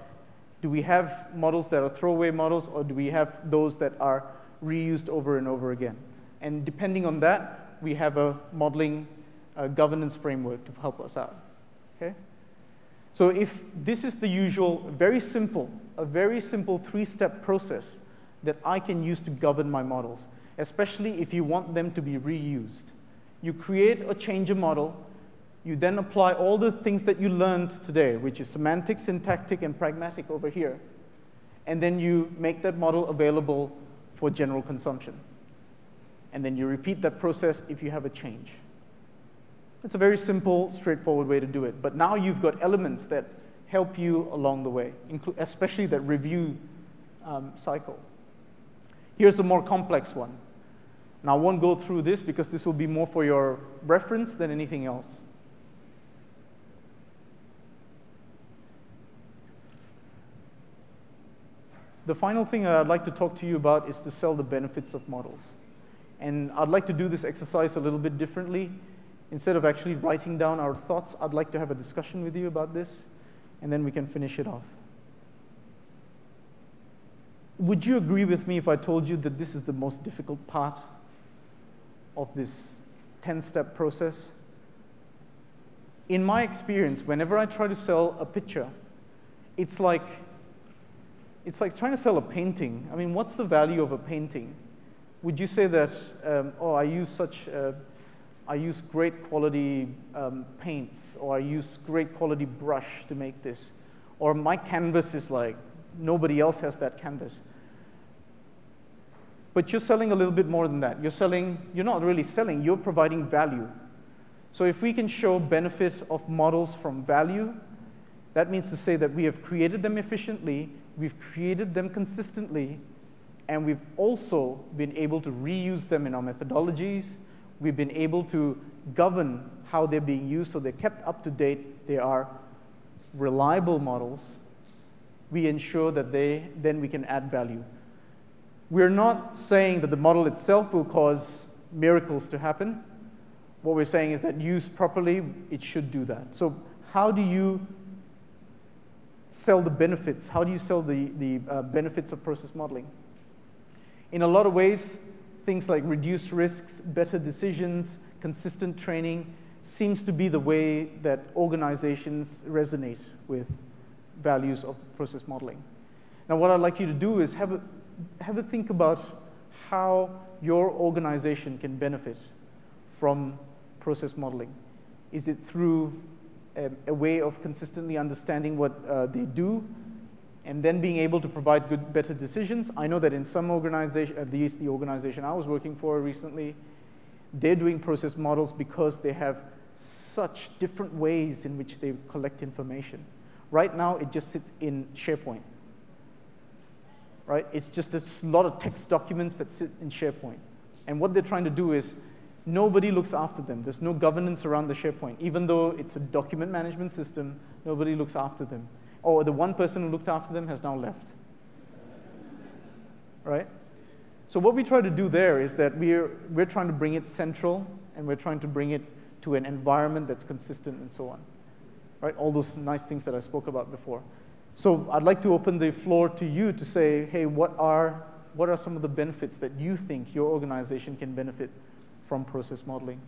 do we have models that are throwaway models, or do we have those that are reused over and over again? And depending on that, we have a modeling governance framework to help us out. Okay? So if this is the usual, a very simple 3-step process that I can use to govern my models, especially if you want them to be reused. You create or change a model, you then apply all the things that you learned today, which is semantic, syntactic, and pragmatic over here. And then you make that model available for general consumption. And then you repeat that process if you have a change. It's a very simple, straightforward way to do it. But now you've got elements that help you along the way, especially that review cycle. Here's a more complex one. Now, I won't go through this because this will be more for your reference than anything else. The final thing I'd like to talk to you about is to sell the benefits of models. And I'd like to do this exercise a little bit differently. Instead of actually writing down our thoughts, I'd like to have a discussion with you about this, and then we can finish it off. Would you agree with me if I told you that this is the most difficult part of this 10-step process? In my experience, whenever I try to sell a picture, it's like trying to sell a painting. I mean, what's the value of a painting? Would you say that, I use great quality paints, or I use great quality brush to make this, or my canvas is like, nobody else has that canvas. But you're selling a little bit more than that. You're not really selling, you're providing value. So if we can show benefit of models from value, that means to say that we have created them efficiently, we've created them consistently, and we've also been able to reuse them in our methodologies. We've been able to govern how they're being used so they're kept up to date, they are reliable models. We ensure that then we can add value. We're not saying that the model itself will cause miracles to happen. What we're saying is that used properly, it should do that. So how do you sell the benefits? How do you sell the benefits of process modeling? In a lot of ways, things like reduced risks, better decisions, consistent training seems to be the way that organizations resonate with values of process modeling. Now, what I'd like you to do is have a think about how your organization can benefit from process modeling. Is it through a way of consistently understanding what they do and then being able to provide better decisions? I know that in some organizations, at least the organization I was working for recently, they're doing process models because they have such different ways in which they collect information. Right now, it just sits in SharePoint. Right? It's just a lot of text documents that sit in SharePoint. And what they're trying to do is nobody looks after them. There's no governance around the SharePoint. Even though it's a document management system, nobody looks after them. Or the one person who looked after them has now left. Right? So what we try to do there is that we're trying to bring it central, and we're trying to bring it to an environment that's consistent and so on. Right? All those nice things that I spoke about before. So I'd like to open the floor to you to say, hey, what are some of the benefits that you think your organization can benefit from process modeling?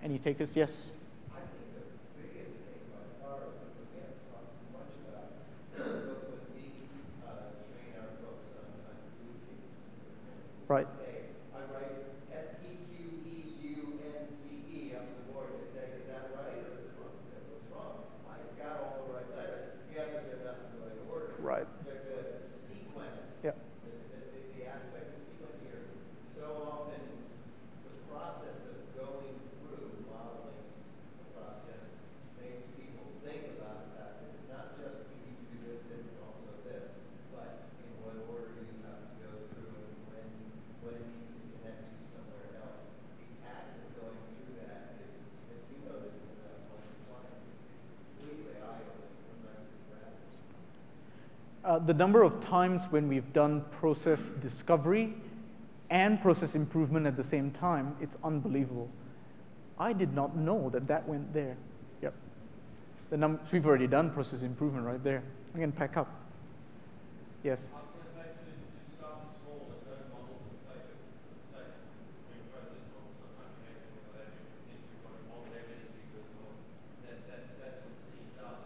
Any takers? Yes? I think the biggest thing by far is something we haven't talked too much about, but when we train our folks on use cases, for example. Right. Say, I write SEQEUNCE up on the board and say, is that right or is it wrong? Say, what's wrong? It's got all the right letters. Yeah, but they're not in the right order. Right. The sequence, Yeah. the aspect of sequence here, so often the process of going through modeling the process makes people think about that. It's not just you need to do this, this, and also this, but in what order you have to go through and when it needs to connect to somewhere else. The act of going through that is, as you noticed in that one client, it's completely eye-opening. Sometimes it's radical. The number of times when we've done process discovery and process improvement at the same time, it's unbelievable. I did not know that that went there. Yep. We've already done process improvement right there. I can pack up. Yes? I was going to say to start small and don't model for the sake of doing process models. Sometimes you make people that you think you've got to model everything because that's what the team does.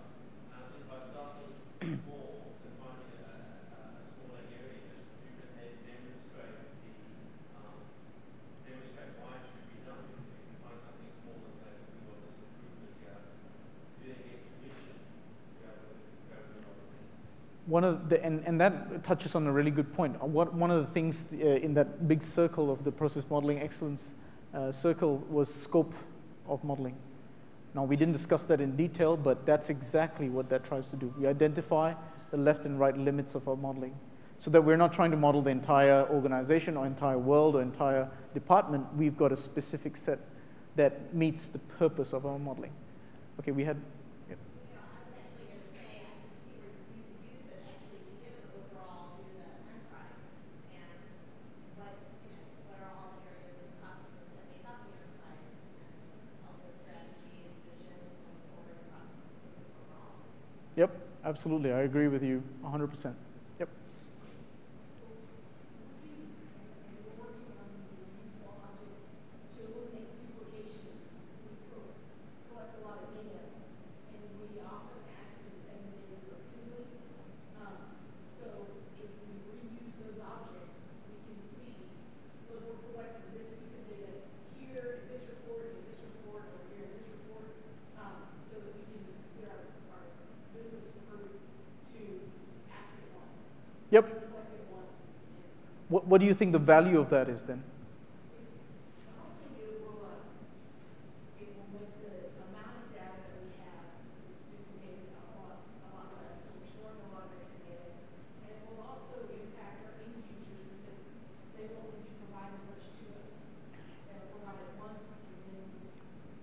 If I start with small and finding a smaller area, you can then demonstrate why it should be done. You can find something small and say, we want this improvement here. Do they get permission to go through other things? And that touches on a really good point. One of the things in that big circle of the process modeling excellence circle was scope of modeling. Now, we didn't discuss that in detail, but that's exactly what that tries to do. We identify the left and right limits of our modeling so that we're not trying to model the entire organization or entire world or entire department. We've got a specific set that meets the purpose of our modeling. Okay, we had... Yep. I was actually going to say, I can see where you could use it actually to give an overall view of the enterprise and what are all the areas and processes that make up the enterprise and help with strategy and vision going forward process overall. Yep, absolutely. I agree with you 100%. Yep. To eliminate duplication, we collect a lot of data, and we often ask for the same data repeatedly. So if we reuse those objects, we can see, look, we're collecting this piece of data here, in this report, or here in this report, so that we can get our business group to ask it a lot. What do you think the value of that is then? It's, I don't think it will make the amount of data that we have that's duplicated a lot less. So we're storing a lot of extra data. And it will also impact our end users because they won't need to provide as much to us. They'll provide it once and then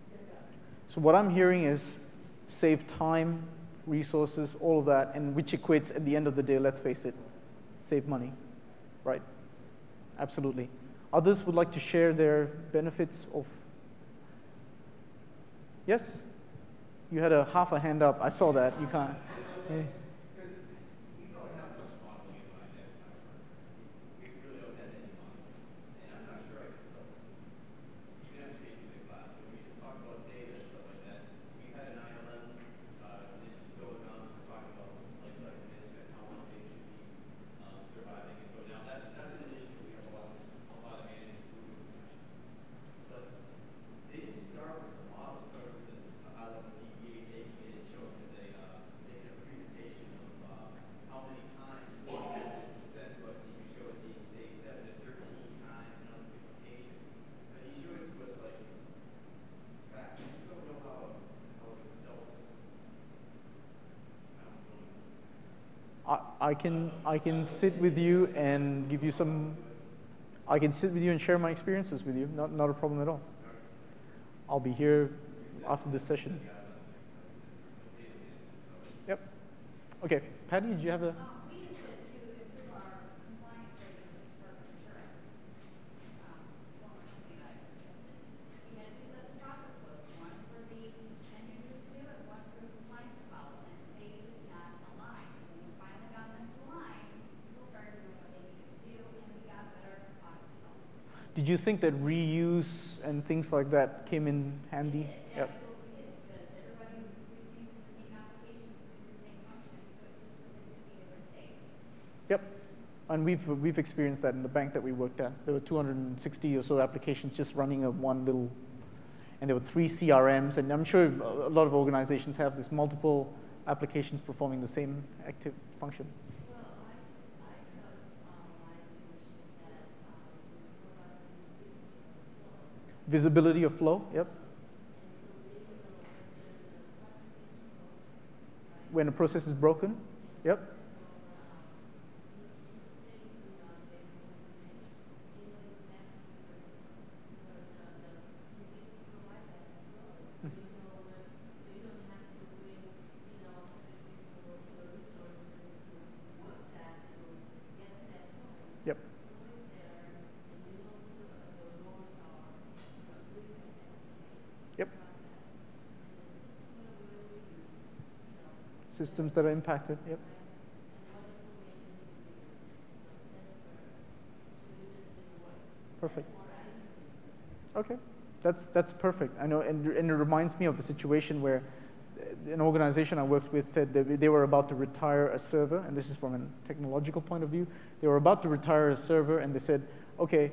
they're done. So what I'm hearing is save time, resources, all of that, and which equates at the end of the day, let's face it, save money, right? Absolutely. Others would like to share their benefits of. Yes? You had half a hand up. I saw that. You can't. Yeah. I can sit with you and give you some. I can sit with you and share my experiences with you. Not a problem at all. I'll be here after this session. Yep. Okay, Patty, did you have a? We use it to improve our compliance rating for insurance. Former company that I was with. We had two sets of process flows, one for the end users to do and one for the compliance to follow, and they did not align. When we finally got them to align, people started doing what they needed to do, and we got better audit results. Did you think that reuse and things like that came in handy? It Yep. absolutely did, because everybody was using the same applications to do the same function, but just within 50 different states. Yep. And we've experienced that in the bank that we worked at. There were 260 or so applications just running one little, and there were 3 CRMs, and I'm sure a lot of organizations have this multiple applications performing the same active function. Well, I heard online that Visibility of flow, yep. When a process is broken, yep. Yep. Yep. Systems that are impacted, yep. Perfect. Okay, that's perfect. I know, and it reminds me of a situation where an organization I worked with said that they were about to retire a server, and this is from a technological point of view. They were about to retire a server, and they said, okay,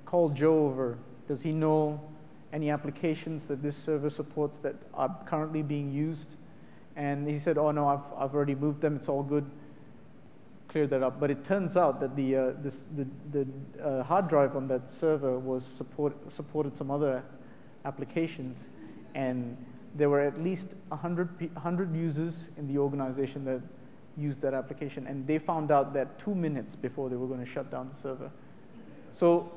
call Joe over. Does he know any applications that this server supports that are currently being used? And he said, oh no, I've already moved them, it's all good. Cleared that up. But it turns out that the hard drive on that server was supported some other applications, and there were at least 100 users in the organization that used that application, and they found out that 2 minutes before they were going to shut down the server. So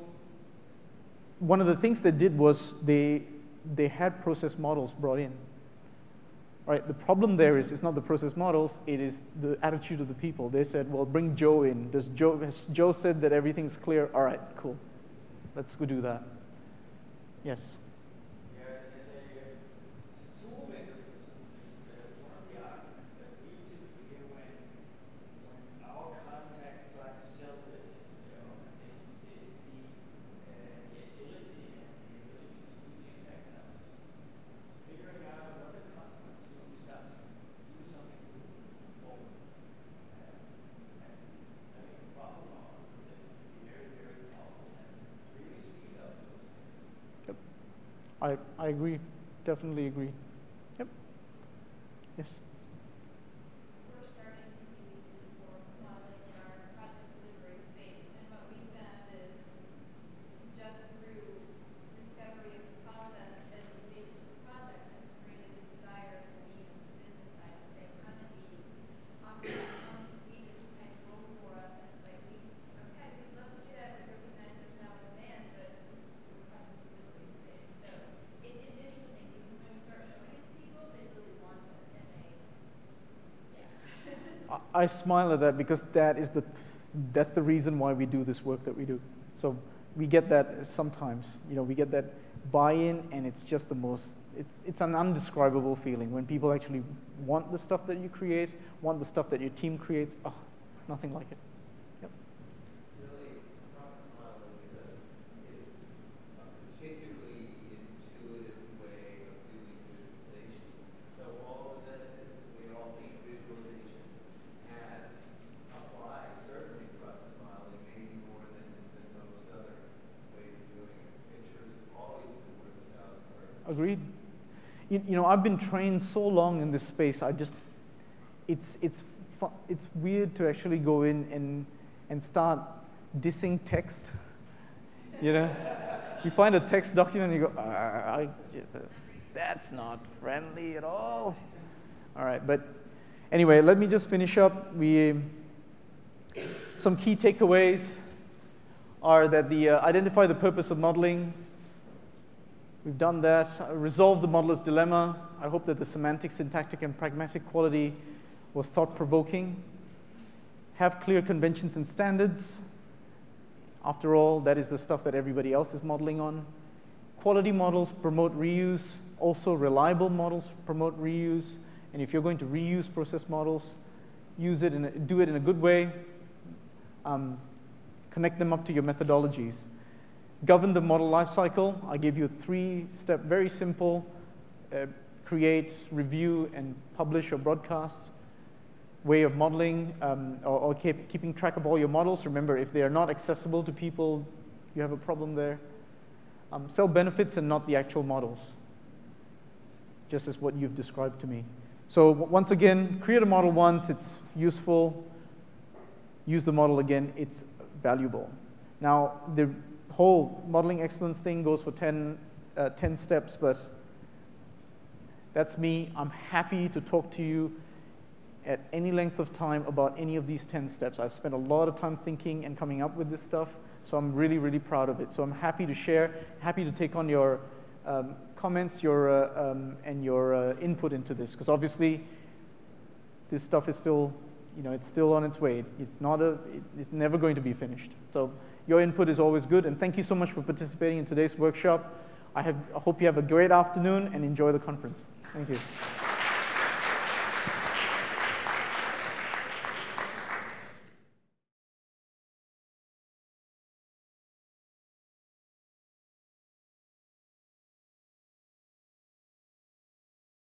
one of the things they did was they had process models brought in. Right, the problem there is it's not the process models, it is the attitude of the people. They said, well, bring Joe in. Has Joe said that everything's clear? All right, cool. Let's go do that. Yes? Yeah, as a tool maker, one of the arguments that we typically hear when our contacts try to sell this into their organizations is the agility and the ability to do the impact analysis. So figuring out what the consequences when we start to do something moving forward. And having a problem on this can be very, very powerful and really speed up those things. Yep. I agree. Definitely agree. Yep. Yes? We're starting to use it for modeling in our project delivery space, and I smile at that because that's the reason why we do this work that we do. So we get that sometimes, we get that buy-in, and it's just the most, it's an undescribable feeling when people actually want the stuff that you create, want the stuff that your team creates. Oh, nothing like it. Yep. Really, process modeling is a particularly intuitive way of doing visualization. So all the benefits that we all think visualization has apply certainly to process modeling, maybe more than most other ways of doing it. Pictures have always been worth 1,000 words. Agreed. I've been trained so long in this space. It's weird to actually go in and start dissing text. You find a text document and you go, that's not friendly at all. All right, but anyway, let me just finish up. Some key takeaways are that identify the purpose of modeling. We've done that. Resolve the modeler's dilemma. I hope that the semantic, syntactic, and pragmatic quality was thought-provoking. Have clear conventions and standards. After all, that is the stuff that everybody else is modeling on. Quality models promote reuse. Also, reliable models promote reuse. And if you're going to reuse process models, do it in a good way. Connect them up to your methodologies. Govern the model lifecycle. I gave you a 3-step, very simple, create, review, and publish or broadcast way of modeling, or keeping track of all your models. Remember, if they are not accessible to people, you have a problem there. Sell benefits and not the actual models, just as what you've described to me. So once again, create a model once, it's useful. Use the model again, it's valuable. Now, the whole modeling excellence thing goes for 10 steps, but that's me. I'm happy to talk to you at any length of time about any of these 10 steps. I've spent a lot of time thinking and coming up with this stuff, so I'm really, really proud of it. So I'm happy to share, happy to take on your comments, and your input into this, because obviously this stuff is still, it's still on its way. It's never going to be finished. So your input is always good, and thank you so much for participating in today's workshop. I hope you have a great afternoon and enjoy the conference. Thank you.